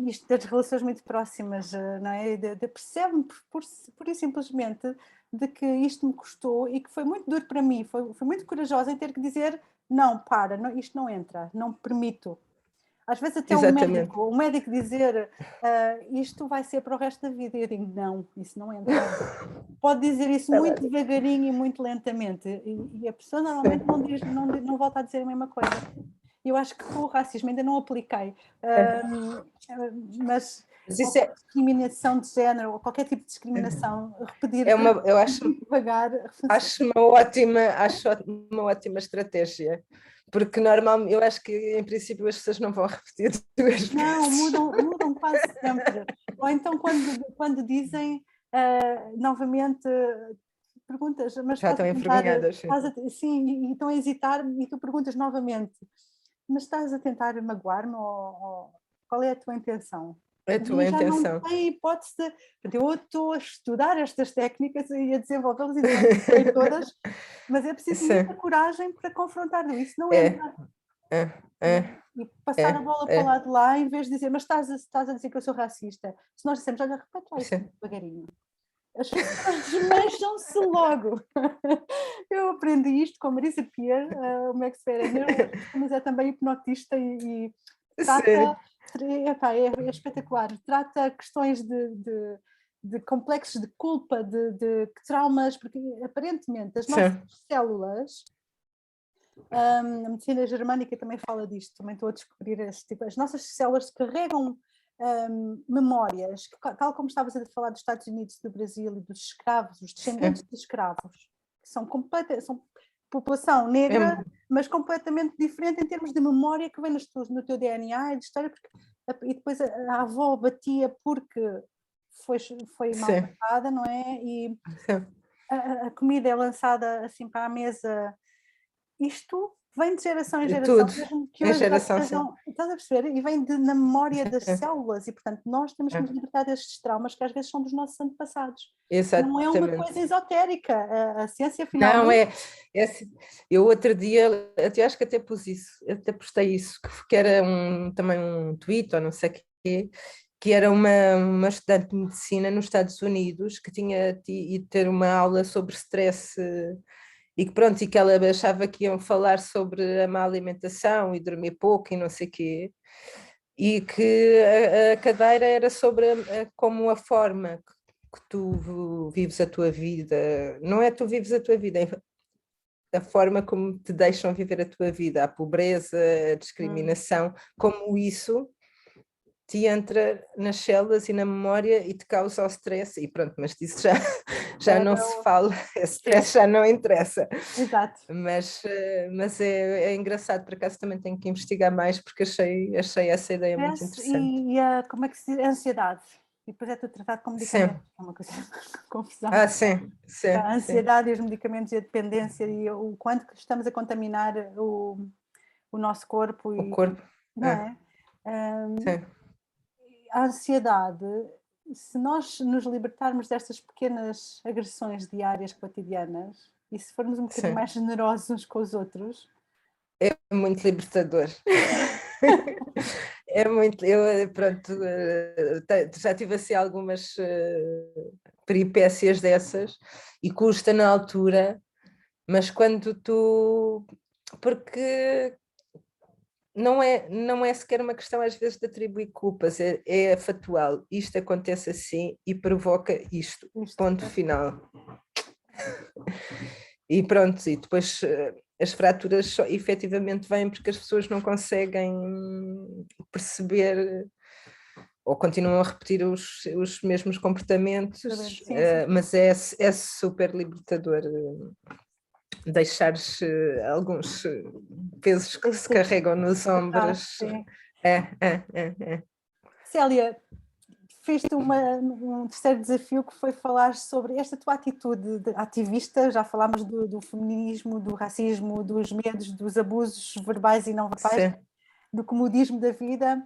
isto das relações muito próximas, não é? Percebem pura e simplesmente de que isto me custou e que foi muito duro para mim, foi muito corajosa em ter que dizer não, para, não, isto não entra, não permito. Às vezes até exatamente. o médico dizer isto vai ser para o resto da vida, e eu digo não, isso não entra. Pode dizer isso muito devagarinho e muito lentamente, e a pessoa normalmente não diz, não volta a dizer a mesma coisa. Eu acho que com o racismo ainda não apliquei, mas isso é, discriminação de género ou qualquer tipo de discriminação, repetir eu acho devagar. acho uma ótima estratégia, porque normalmente eu acho que em princípio as pessoas não vão repetir duas Não, vezes. mudam quase sempre. Ou então quando dizem novamente perguntas, mas Já estás a estão tentar, envergonhadas. sim, e estão a hesitar e tu perguntas novamente, mas estás a tentar magoar-me ou qual é a tua intenção? É a tua E já não intenção. tem hipótese de... Eu estou a estudar estas técnicas e a desenvolvê-las e não as sei todas, mas é preciso muita coragem para confrontar isso, não entra. E passar a bola para o lado de lá em vez de dizer, mas estás a dizer que eu sou racista. Se nós dissemos, olha, repete lá isso devagarinho. As pessoas desmancham-se logo. Eu aprendi isto com a Marisa Peer, o Max Ferrer, mas é também hipnotista e trata, é espetacular, trata questões de complexos de culpa, de traumas, porque aparentemente as nossas células, a medicina germânica também fala disto, também estou a descobrir este tipo, as nossas células carregam memórias, tal como estavas a falar dos Estados Unidos, do Brasil e dos escravos, os descendentes de escravos, que são população negra, mas completamente diferente em termos de memória que vem no teu DNA e de história, e depois a avó batia porque foi maltratada, não é? E a comida é lançada assim para a mesa. Isto vem de geração em geração, Tudo, mesmo que em hoje já geração, sim. estás a perceber? E vem na memória das células, e portanto nós temos que nos libertar destes traumas que às vezes são dos nossos antepassados. Não é uma coisa esotérica, a ciência finalmente... Não, assim, eu outro dia, acho que até pus isso, até postei isso, que era também um tweet ou não sei o quê, que era uma estudante de medicina nos Estados Unidos que tinha ido ter uma aula sobre stress e que pronto, e que ela achava que iam falar sobre a má alimentação e dormir pouco e não sei o quê, e que a cadeira era sobre como a forma que tu vives a tua vida, não é tu vives a tua vida, é a forma como te deixam viver a tua vida, a pobreza, a discriminação, como isso te entra nas células e na memória e te causa o stress, e pronto, mas disso já não se fala, esse stress já não interessa. Exato. Mas é engraçado, por acaso também tenho que investigar mais, porque achei essa ideia muito interessante. E como é que se diz? A ansiedade. E depois é tudo tratado com medicamentos, é uma coisa confusão. Sim. A ansiedade e os medicamentos e a dependência e o quanto que estamos a contaminar o nosso corpo. O corpo. Não é? A ansiedade, se nós nos libertarmos destas pequenas agressões diárias, cotidianas, e se formos um bocadinho mais generosos uns com os outros... É muito libertador. É muito, pronto, já tive assim algumas peripécias dessas e custa na altura, mas quando porque não é sequer uma questão às vezes de atribuir culpas, é factual, isto acontece assim e provoca isto, ponto final. E pronto, e depois as fraturas só, efetivamente vêm porque as pessoas não conseguem perceber ou continuam a repetir os mesmos comportamentos, Sim. mas é super libertador deixares alguns pesos que se carregam nos ombros. É. Célia, fez-te um terceiro desafio que foi falar sobre esta tua atitude de ativista. Já falámos do feminismo, do racismo, dos medos, dos abusos verbais e não verbais, Sim. do comodismo da vida.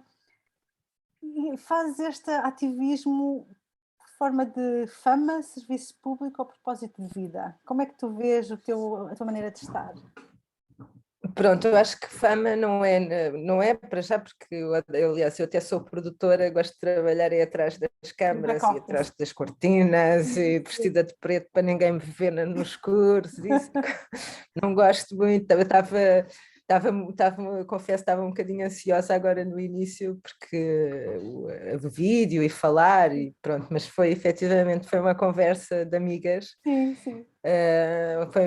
E fazes este ativismo por forma de fama, serviço público ou propósito de vida? Como é que tu vês a tua maneira de estar? Pronto, eu acho que fama não é para já, porque aliás, eu até sou produtora, gosto de trabalhar aí atrás das câmaras e atrás das cortinas e vestida de preto para ninguém me ver nos cursos, isso não gosto muito. Eu confesso, estava um bocadinho ansiosa agora no início, porque o vídeo e falar e pronto, mas efetivamente foi uma conversa de amigas. Sim.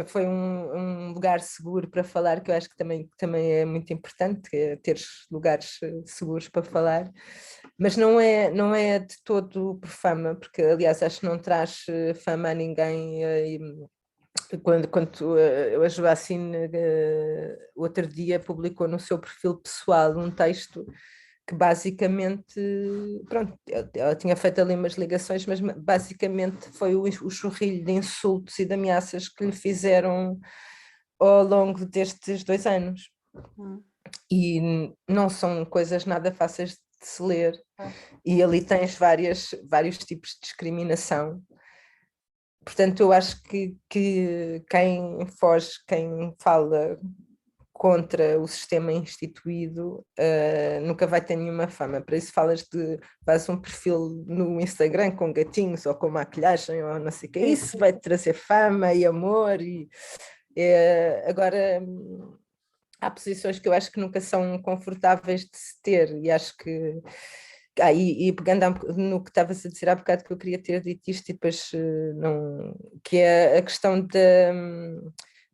Foi um lugar seguro para falar, que eu acho que também é muito importante, ter lugares seguros para falar, mas não é de todo por fama, porque aliás acho que não traz fama a ninguém. Quando a Joacine outro dia publicou no seu perfil pessoal um texto que basicamente, pronto, ela tinha feito ali umas ligações, mas basicamente foi o chorrilho de insultos e de ameaças que lhe fizeram ao longo destes 2 anos. E não são coisas nada fáceis de se ler. E ali tens vários tipos de discriminação. Portanto, eu acho que quem foge, quem fala contra o sistema instituído nunca vai ter nenhuma fama. Para isso faz um perfil no Instagram com gatinhos ou com maquilhagem ou não sei o que. Isso vai te trazer fama e amor. Agora há posições que eu acho que nunca são confortáveis de se ter e acho que e pegando no que estavas a dizer há bocado, que eu queria ter dito isto e depois não, que é a questão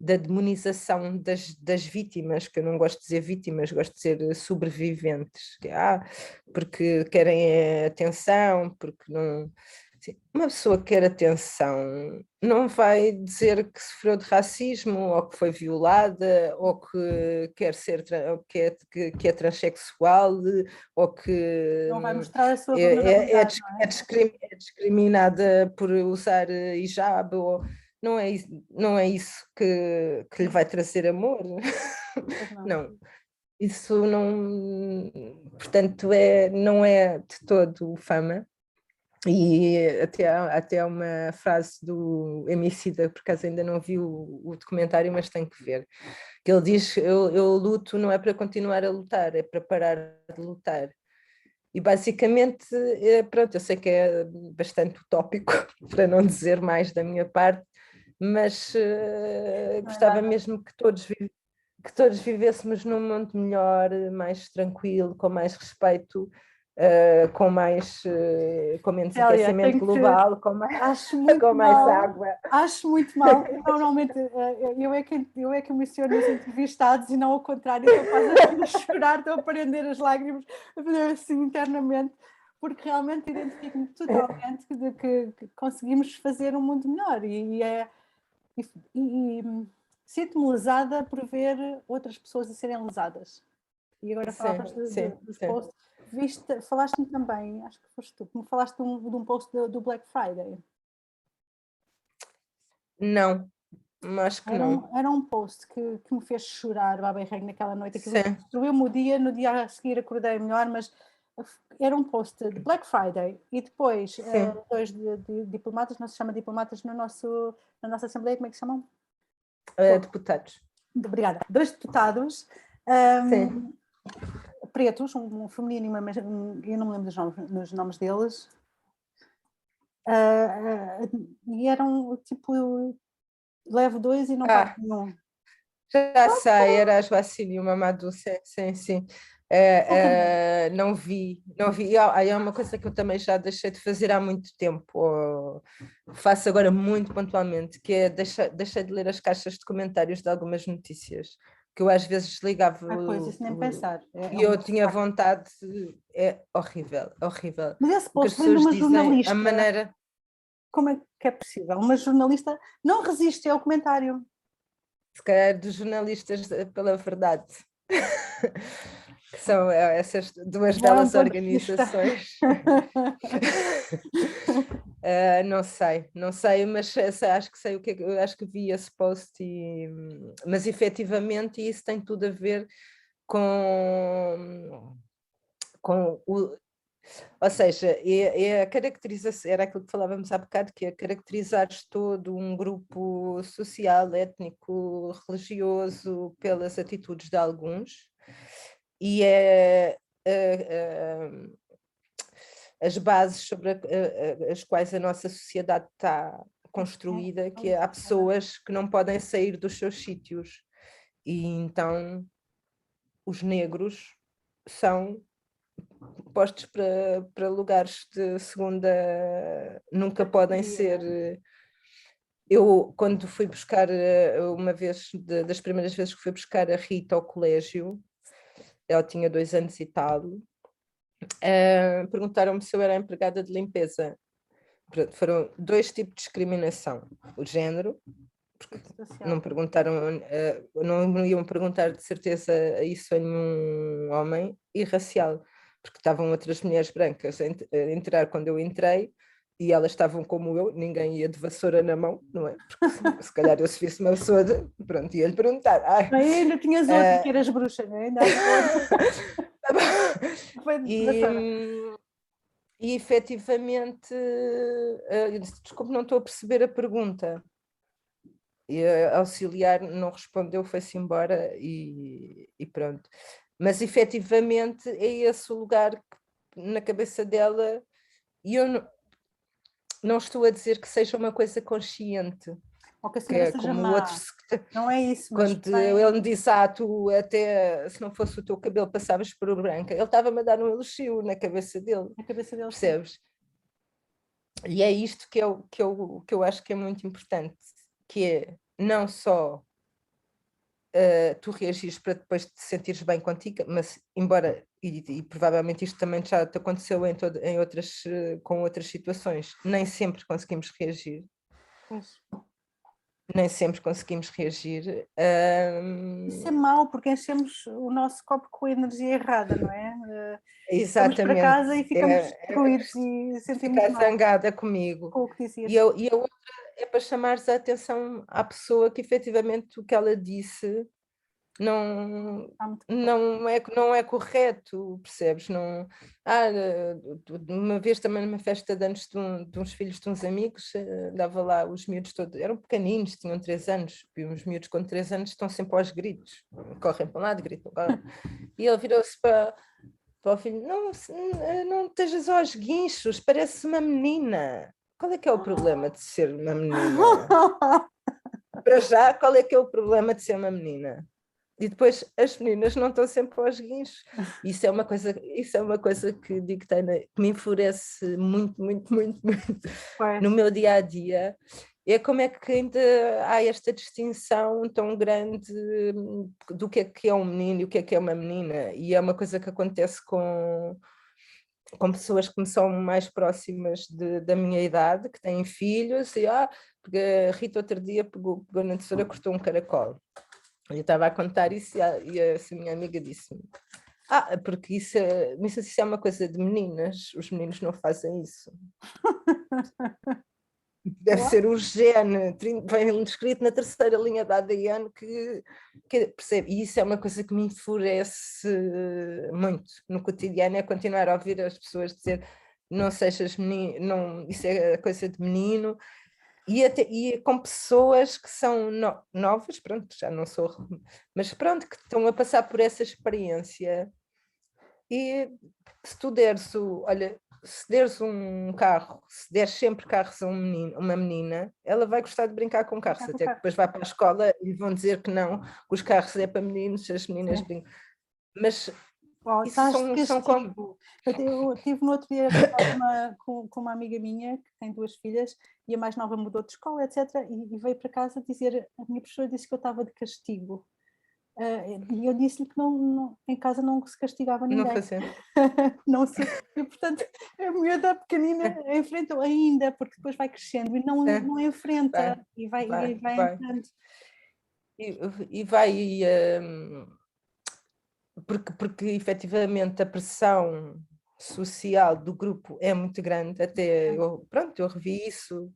da demonização das vítimas, que eu não gosto de dizer vítimas, gosto de dizer sobreviventes, porque querem atenção, porque não... Assim, uma pessoa que quer atenção não vai dizer que sofreu de racismo, ou que foi violada, ou que quer ser, ou que é transexual, ou que não vai mostrar a sua vulnerabilidade, é discriminada por usar hijab, ou não é isso que lhe vai trazer amor. Não. Isso não, portanto, não é de todo fama. E até há uma frase do Emicida, por acaso ainda não vi o documentário, mas tenho que ver, que ele diz: eu luto não é para continuar a lutar, é para parar de lutar. E basicamente, pronto, eu sei que é bastante utópico, para não dizer mais da minha parte, mas gostava mesmo que todos vivêssemos num mundo melhor, mais tranquilo, com mais respeito, com menos Célia, aquecimento global, com mais, com mais água. Acho muito mal. Normalmente eu é que emociono os entrevistados e não ao contrário, estou quase a chorar, estou a prender as lágrimas, a fazer assim internamente, porque realmente identifico-me totalmente de que conseguimos fazer um mundo melhor e sinto-me lesada por ver outras pessoas a serem lesadas. E agora falavas dos posts. Falaste-me também, acho que foste tu, que me falaste de um post do Black Friday. Não, acho que não. Era um post que me fez chorar, baba e rei, naquela noite. Aquilo destruiu-me o dia, no dia a seguir acordei melhor, mas era um post de Black Friday e depois dois diplomatas, não se chama diplomatas na nossa Assembleia, como é que se chamam? Deputados. Obrigada. 2 deputados pretos, um feminino e eu não me lembro dos nomes deles, e eram tipo, levo 2 e não pago nenhum. Já sei, era a Joacine e o Mamadou, sim. Não vi. E é uma coisa que eu também já deixei de fazer há muito tempo, ou faço agora muito pontualmente, que é deixei de ler as caixas de comentários de algumas notícias, que eu às vezes desligava Pois, isso nem pensar. e eu tinha vontade, é horrível, horrível. Mas esse O que as post vem de pessoas uma dizem, jornalista. a maneira... Como é que é possível? Uma jornalista não resiste ao comentário. Se calhar dos jornalistas pela verdade, que são essas duas belas organizações. Não sei, mas acho que sei o que acho que vi esse post, mas efetivamente isso tem tudo a ver com o... Ou seja, é a caracterização, era aquilo que falávamos há bocado, que é caracterizares todo um grupo social, étnico, religioso pelas atitudes de alguns, e as bases sobre as quais a nossa sociedade está construída, que há pessoas que não podem sair dos seus sítios, e então os negros são postos para lugares de segunda, nunca podem ser. Eu, quando fui buscar, uma vez, das primeiras vezes que fui buscar a Rita ao colégio, ela tinha 2 anos e tal, perguntaram-me se eu era empregada de limpeza. Foram 2 tipos de discriminação: o género, porque não perguntaram, não iam perguntar de certeza isso a nenhum homem, e racial, porque estavam outras mulheres brancas a entrar quando eu entrei, e elas estavam como eu, ninguém ia de vassoura na mão, não é? Porque se calhar eu se visse uma pessoa, pronto, ia-lhe perguntar. Ainda tinhas outra, que eras bruxa, não é? Ainda E efetivamente, eu disse, desculpe, não estou a perceber a pergunta. E a auxiliar não respondeu, foi-se embora e pronto. Mas efetivamente é esse o lugar que, na cabeça dela, e eu não estou a dizer que seja uma coisa consciente, ou que a que senhora é seja como o má. outro, Não é isso, mas quando ele me disse, tu até, se não fosse o teu cabelo passavas por branca, ele estava-me a dar um elogio na cabeça dele, percebes? Sim. E é isto que eu acho que é muito importante, que é não só tu reagires para depois te sentires bem contigo, mas embora, e provavelmente isto também já te aconteceu em outras, com outras situações, nem sempre conseguimos reagir. Pois. Nem sempre conseguimos reagir. Isso é mau, porque enchemos o nosso copo com a energia errada, não é? Exatamente. Vamos para casa e ficamos destruídos e sentimos ficar mal zangada comigo. com o que dizias. E a outra é para chamares a atenção à pessoa que efetivamente o que ela disse não é correto, percebes? Uma vez também numa festa de anos de uns filhos de uns amigos, dava lá os miúdos todos, eram pequeninos, tinham 3 anos, e os miúdos com 3 anos estão sempre aos gritos, correm para um lado, gritam, e ele virou-se para o filho, não estejas aos guinchos, parece uma menina. Qual é que é o problema de ser uma menina? Para já, qual é que é o problema de ser uma menina? E depois as meninas não estão sempre aos guinchos. Isso é uma coisa que digo que me enfurece muito, muito, muito, muito no meu dia a dia. É como é que ainda há esta distinção tão grande do que é um menino e o que é uma menina. E é uma coisa que acontece com pessoas que me são mais próximas da minha idade, que têm filhos, e porque a Rita outro dia pegou na tesoura, cortou um caracol. Eu estava a contar isso e essa minha amiga disse-me: porque isso é uma coisa de meninas, os meninos não fazem isso. Deve ser o gene, vem escrito na 3ª linha da ADN que percebe. E isso é uma coisa que me enfurece muito no cotidiano, é continuar a ouvir as pessoas dizer não sejas menino, não, isso é coisa de menino. E com pessoas que são novas, pronto, já não sou, mas pronto, que estão a passar por essa experiência. E se tu se deres um carro, se deres sempre carros a uma menina, ela vai gostar de brincar com carros, até que depois vai para a escola e vão dizer que não, que os carros é para meninos, as meninas brincam. Mas Isso são como... Eu tive no outro dia a falar com uma amiga minha que tem 2 filhas e a mais nova mudou de escola, etc. E veio para casa dizer, a minha professora disse que eu estava de castigo. E eu disse-lhe que em casa não se castigava ninguém. Não fazia. E, portanto, a miúda pequenina enfrentou ainda, porque depois vai crescendo e não enfrenta, e vai entrando. E vai... porque efetivamente a pressão social do grupo é muito grande, até eu revi isso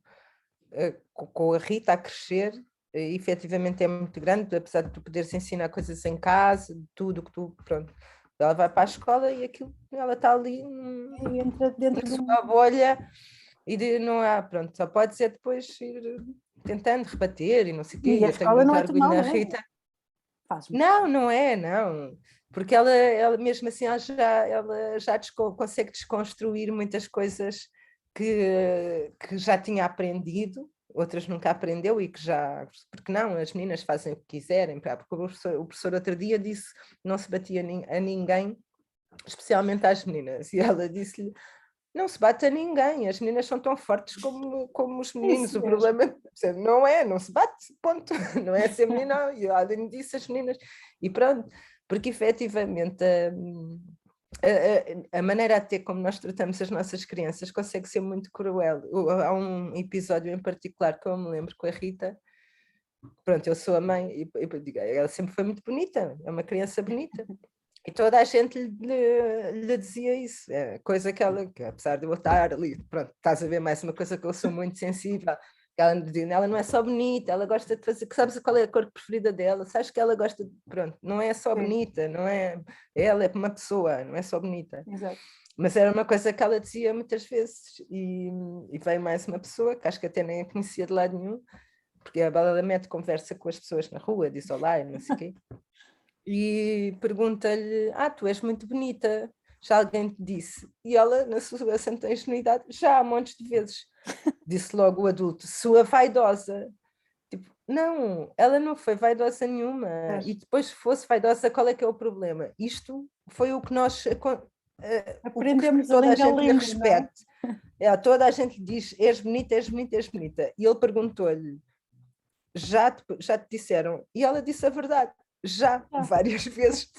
com a Rita a crescer, efetivamente é muito grande, apesar de tu poderes ensinar coisas em casa, tudo que tu, pronto, ela vai para a escola e aquilo, ela está ali entra dentro de uma bolha e não há, pronto, só pode ser depois ir tentando rebater e não sei o quê, e a eu tenho escola muito não é orgulho mal, na não é? Rita. Não é, porque ela mesmo assim ela já consegue desconstruir muitas coisas que já tinha aprendido, outras nunca aprendeu e que já, porque não, as meninas fazem o que quiserem, porque o professor outro dia disse que não se batia a ninguém, especialmente às meninas, e ela disse-lhe, não se bate a ninguém, as meninas são tão fortes como os meninos, o problema não se bate, ponto, não é ser menina, e além disso as meninas, e pronto, porque efetivamente a maneira até como nós tratamos as nossas crianças consegue ser muito cruel. Há um episódio em particular que eu me lembro com a Rita, pronto, eu sou a mãe, e ela sempre foi muito bonita, é uma criança bonita, e toda a gente lhe dizia isso, coisa que apesar de eu estar ali, pronto, estás a ver mais uma coisa que eu sou muito sensível, ela não é só bonita, ela gosta de fazer, sabes qual é a cor preferida dela, sabes que ela gosta de, pronto, não é só bonita, não é, ela é uma pessoa, não é só bonita. Exato. Mas era uma coisa que ela dizia muitas vezes, e veio mais uma pessoa, que acho que até nem a conhecia de lado nenhum, porque a Bela mete conversa com as pessoas na rua, diz olá e não sei o quê. E pergunta-lhe, tu és muito bonita, já alguém te disse? E ela, na sua santa ingenuidade, já há montes de vezes, disse logo o adulto, sua vaidosa. Tipo, não, ela não foi vaidosa nenhuma, e depois se fosse vaidosa, qual é que é o problema? Isto foi o que nós aprendemos, toda a gente lhe não respeite. Toda a gente lhe diz, és bonita, és bonita, és bonita. E ele perguntou-lhe, já te disseram? E ela disse a verdade. Já, várias vezes,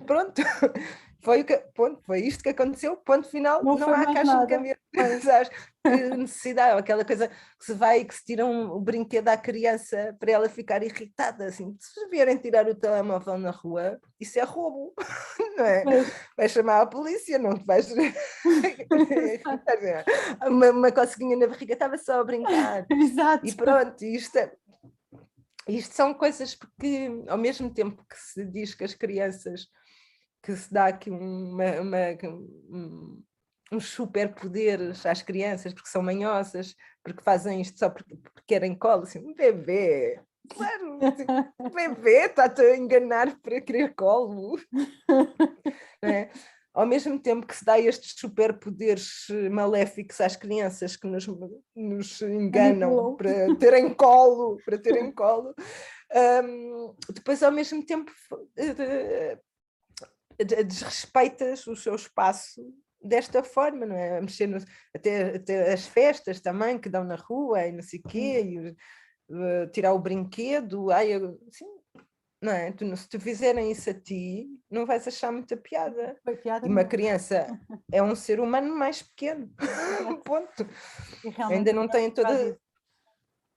pronto, foi isto que aconteceu, ponto final, não há caixa de cambiar, sabes? Que necessidade, aquela coisa que se vai e que se tira o brinquedo à criança para ela ficar irritada, assim, se vierem tirar o telemóvel na rua, isso é roubo, não é? Vais chamar a polícia, não te vais uma coceguinha na barriga, estava só a brincar. Exato. E pronto, isto são coisas porque, ao mesmo tempo que se diz que as crianças, que se dá aqui uns superpoderes às crianças, porque são manhosas, porque fazem isto só porque querem colo, assim, um bebê, claro, um bebê está-te a enganar para querer colo, não é? Ao mesmo tempo que se dá estes superpoderes maléficos às crianças que nos enganam para terem colo, depois ao mesmo tempo desrespeitas o seu espaço desta forma, não é? Mexer até as festas também que dão na rua e não sei o quê, e, tirar o brinquedo, assim, não é? Se te fizerem isso a ti, não vais achar muita piada. E uma criança é um ser humano mais pequeno. Ponto. Ainda não tem toda...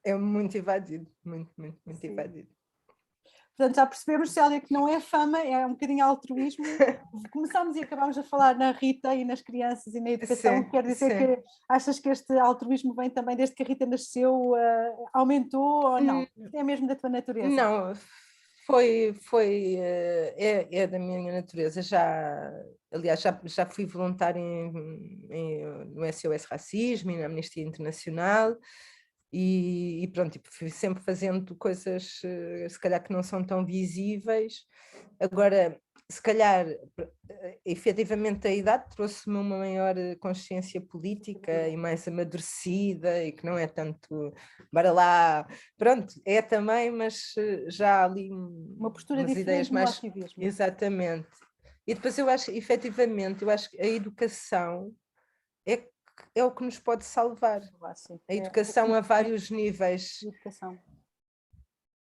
É muito invadido, muito invadido. Portanto, já percebemos, Célia, que não é fama, é um bocadinho altruísmo. Começámos e acabámos a falar na Rita e nas crianças e na educação. Quer dizer que achas que este altruísmo vem também desde que a Rita nasceu, aumentou ou não? É mesmo da tua natureza? Não, é da minha natureza. Aliás, já fui voluntária no SOS Racismo e na Amnistia Internacional. E pronto, fui sempre fazendo coisas, se calhar que não são tão visíveis. Agora, se calhar, efetivamente a idade trouxe-me uma maior consciência política e mais amadurecida, e que não é tanto, bora lá, pronto, é também, mas já há ali uma postura umas diferente ideias no mais... ativismo. Exatamente. E depois eu acho, efetivamente, eu acho que a educação é o que nos pode salvar. Sim. A educação a vários níveis. Educação.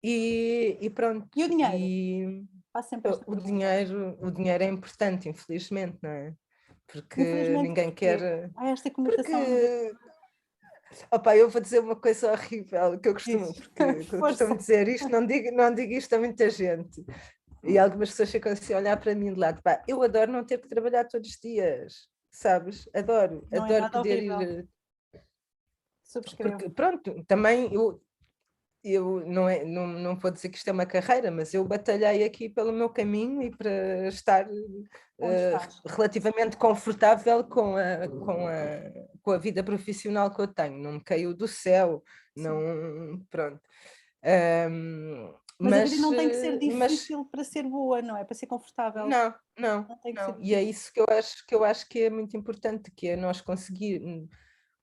E pronto. E o dinheiro? E Faz sempre esta o pergunta. dinheiro é importante, infelizmente, não é? Porque Infelizmente, ninguém quer. há esta conotação. Porque, opa, eu vou dizer uma coisa horrível que eu costumo, Diz. porque eu Força. costumo dizer isto, não digo isto a muita gente. E algumas pessoas ficam assim a olhar para mim de lado. Pá, eu adoro não ter que trabalhar todos os dias, sabes? Adoro, Não é adoro nada poder horrível. ir. Subscrevo. Porque, pronto, também eu não vou dizer que isto é uma carreira, mas eu batalhei aqui pelo meu caminho e para estar relativamente confortável com a vida profissional que eu tenho. Não me caiu do céu, não, pronto. Mas a vida não tem que ser difícil para ser boa, não é? Para ser confortável. Não tem que ser e é isso que eu acho que é muito importante, que é nós conseguir.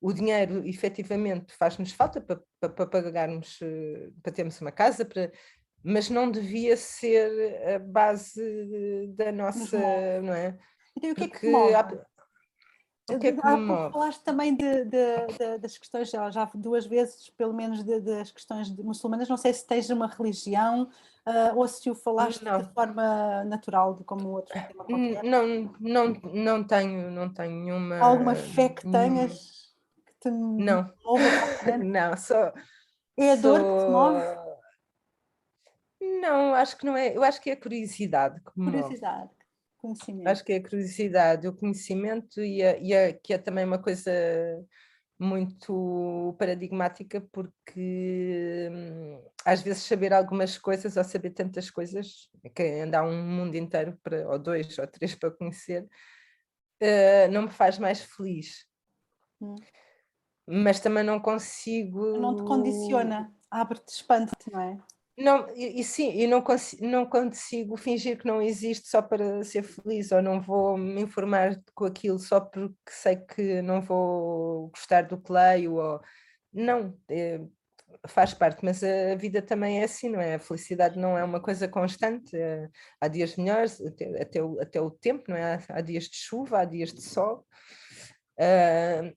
O dinheiro, efetivamente, faz-nos falta para pagarmos, para termos uma casa, mas não devia ser a base da nossa, não é? Então, o que é que te Porque move? o que é que me Há pouco move? falaste também das questões, já 2 vezes, pelo menos, das questões muçulmanas. Não sei se tens uma religião ou se o falaste de forma natural, como outro tema qualquer. Não tenho nenhuma. Alguma fé que tenhas que te mova completamente? Não, só. É a dor que te move? Não, acho que não é. Eu acho que é a curiosidade que me move. Curiosidade, conhecimento. Acho que é a curiosidade, o conhecimento que é também uma coisa muito paradigmática, porque às vezes saber algumas coisas ou saber tantas coisas, que ainda há um mundo inteiro, ou 2 ou 3 para conhecer, não me faz mais feliz. Mas também não consigo... Não te condiciona, abre-te, expande-te, não é? Não, sim, não consigo fingir que não existe só para ser feliz, ou não vou me informar com aquilo só porque sei que não vou gostar do que leio, ou... Não, faz parte, mas a vida também é assim, não é? A felicidade não é uma coisa constante, há dias melhores, até o tempo, não é? Há dias de chuva, há dias de sol.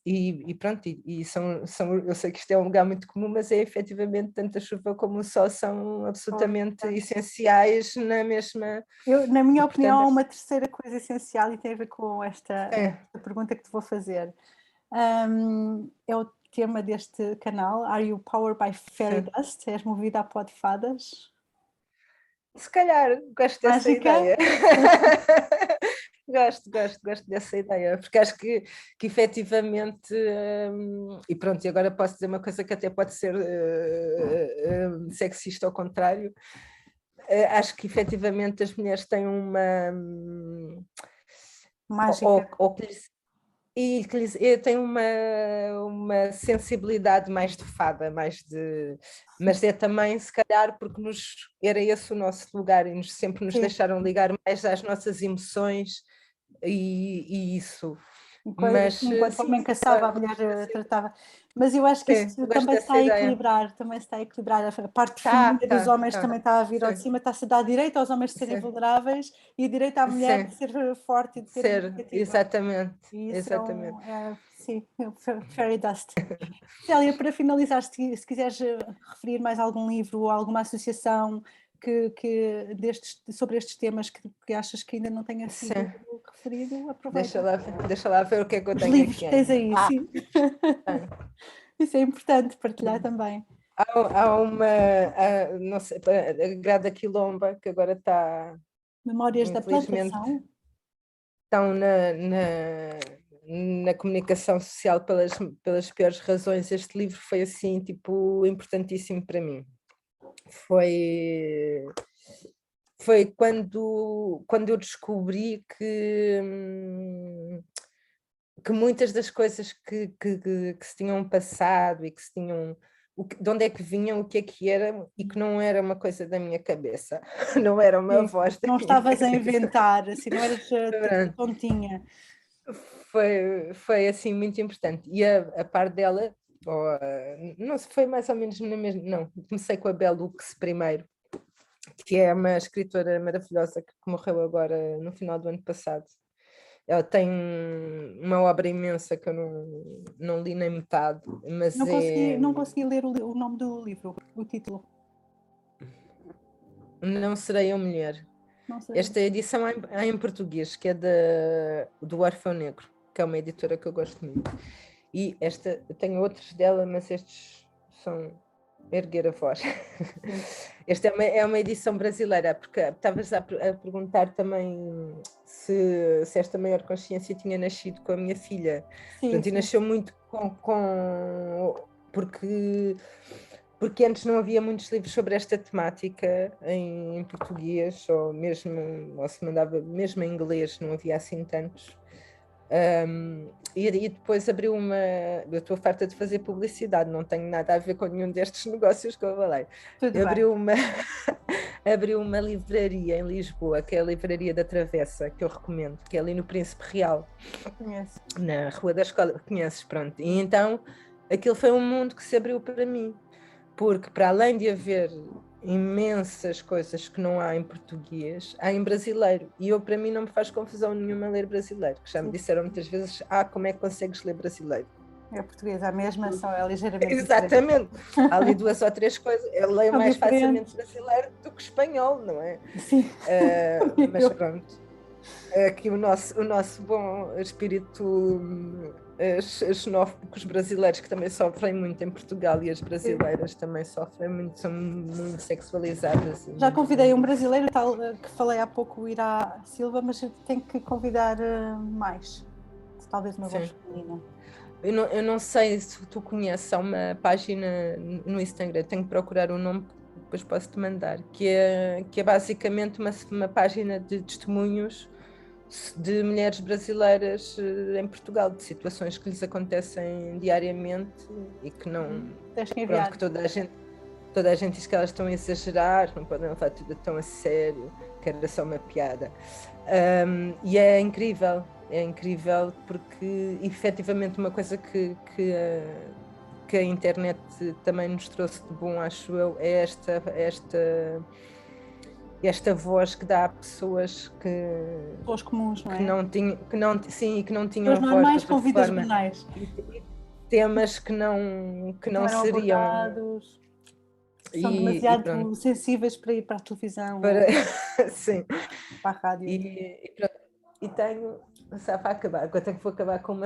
E pronto, eu sei que isto é um lugar muito comum, mas é efetivamente tanto a chuva como o sol são absolutamente essenciais na mesma. Na minha opinião, há portanto, uma terceira coisa essencial e tem a ver com esta pergunta que te vou fazer. É o tema deste canal, Are You Powered by Fairy Dust? És movida a pó de fadas? Se calhar gosto dessa ideia. Gosto dessa ideia, porque acho que efetivamente, e pronto, e agora posso dizer uma coisa que até pode ser sexista ao contrário, acho que efetivamente as mulheres têm uma... mágica. E tem uma sensibilidade mais de fada, mas é também, se calhar, porque era esse o nosso lugar e sempre nos deixaram ligar mais às nossas emoções e isso. Enquanto o homem caçava, a mulher tratava. Mas eu acho que isto também está a equilibrar, a parte feminina dos homens também está a vir ao de cima, está-se a dar direito aos homens de serem vulneráveis e direito à mulher de ser forte e de ter iniciativa. Exatamente. E isso sim, fairy dust. Célia, para finalizar, se quiseres referir mais algum livro ou alguma associação sobre estes temas que achas que ainda não tenha sido referido, aproveita. Deixa lá ver o que é que eu tenho. Os livros que tens aí, sim. Isso é importante partilhar também. Há uma, não sei, a Grada Quilomba, que agora está... Memórias da Plantação? Estão na comunicação social pelas piores razões. Este livro foi assim, tipo, importantíssimo para mim. Foi quando eu descobri que muitas das coisas que se tinham passado e que se tinham... de onde é que vinham, o que é que era, e que não era uma coisa da minha cabeça, não era uma voz da não minha estavas cabeça. A inventar, assim, não eras tontinha. Foi assim muito importante. E a par dela, não sei, foi mais ou menos na mesma... Não, comecei com a Bell Hooks primeiro, que é uma escritora maravilhosa que morreu agora no final do ano passado. Ela tem uma obra imensa que eu não li nem metade, mas não consegui ler o nome do livro, o título. Não Serei a Mulher. Esta edição é em português, que é do Orfeu Negro, que é uma editora que eu gosto muito. E esta, eu tenho outros dela, mas estes são erguer a voz. Esta é uma edição brasileira, porque estavas a perguntar também se esta maior consciência tinha nascido com a minha filha. Sim, portanto, e nasceu muito porque antes não havia muitos livros sobre esta temática em português, ou se mandava mesmo em inglês, não havia assim tantos. E depois abriu uma. Eu estou farta de fazer publicidade, não tenho nada a ver com nenhum destes negócios que eu falei. Abriu uma livraria em Lisboa, que é a Livraria da Travessa, que eu recomendo, que é ali no Príncipe Real. Conheço. Na Rua da Escola. Conheces, pronto. E então aquilo foi um mundo que se abriu para mim, porque para além de haver imensas coisas que não há em português, há em brasileiro, e para mim não me faz confusão nenhuma ler brasileiro, que já me disseram muitas vezes, como é que consegues ler brasileiro? É português, a mesma, só é ligeiramente exatamente, há ali 2 ou 3 coisas, eu leio mais facilmente brasileiro do que espanhol, não é? Sim. Mas pronto, aqui o nosso bom espírito xenófobo, os brasileiros que também sofrem muito em Portugal, e as brasileiras também sofrem muito, são muito sexualizadas. Já convidei um brasileiro, tal que falei há pouco, o Irá Silva, mas tenho que convidar mais, talvez uma voz feminina. Eu não sei se tu conheces, há uma página no Instagram, tenho que procurar o nome, depois posso-te mandar, que é basicamente uma página de testemunhos de mulheres brasileiras em Portugal, de situações que lhes acontecem diariamente e que não... Pronto, que toda a gente diz que elas estão a exagerar, não podem levar tudo tão a sério, que era só uma piada. E é incrível porque efetivamente uma coisa que a internet também nos trouxe de bom, acho eu, é esta voz que dá a pessoas voz comuns, não é? Que não tinham voz normais com vidas banais. Temas que não seriam abordados, são demasiado sensíveis para ir para a televisão, sim, para a rádio. E tenho, só para acabar, agora vou acabar com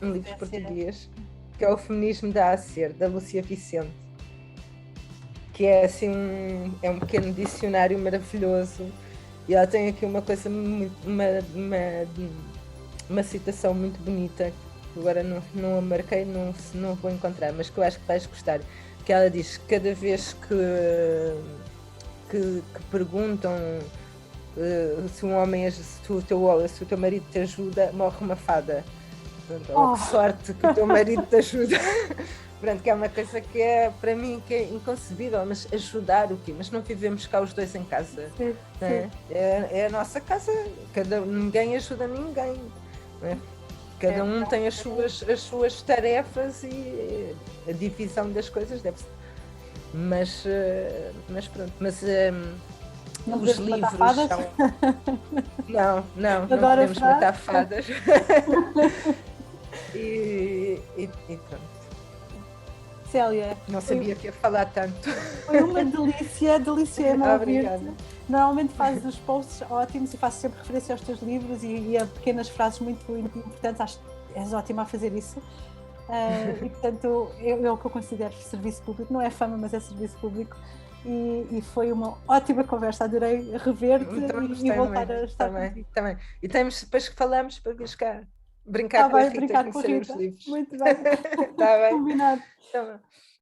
um livro português, que é O Feminismo Dá a Ser, da Lúcia Vicente, que é assim é um pequeno dicionário maravilhoso, e ela tem aqui uma coisa uma citação muito bonita, que agora não a marquei, não vou encontrar, mas que eu acho que vais gostar, que ela diz que cada vez que perguntam se um homem, se o teu marido te ajuda, morre uma fada. Pronto, que sorte que o teu marido te ajuda. Pronto, que é uma coisa que é, para mim, que é inconcebível, mas ajudar o quê? Mas não vivemos cá os dois em casa. Sim, não é? É a nossa casa, ninguém ajuda ninguém. Não é? Cada um tem as suas tarefas e a divisão das coisas deve ser. Mas pronto, não os livros são... Não podemos matar fadas. e pronto. Célia, não sabia que ia falar tanto. Foi uma delícia ouvir-te. Normalmente fazes os posts ótimos e fazes sempre referência aos teus livros e a pequenas frases muito importantes. Acho que és ótima a fazer isso. E portanto é o que eu considero serviço público, não é fama, mas é serviço público, e foi uma ótima conversa, adorei rever-te e voltar a estar contigo. Também. E depois que falamos para vir cá brincar com a Rita, conhecer os livros. Muito bem. Tá bem. Combinado. Tá bem.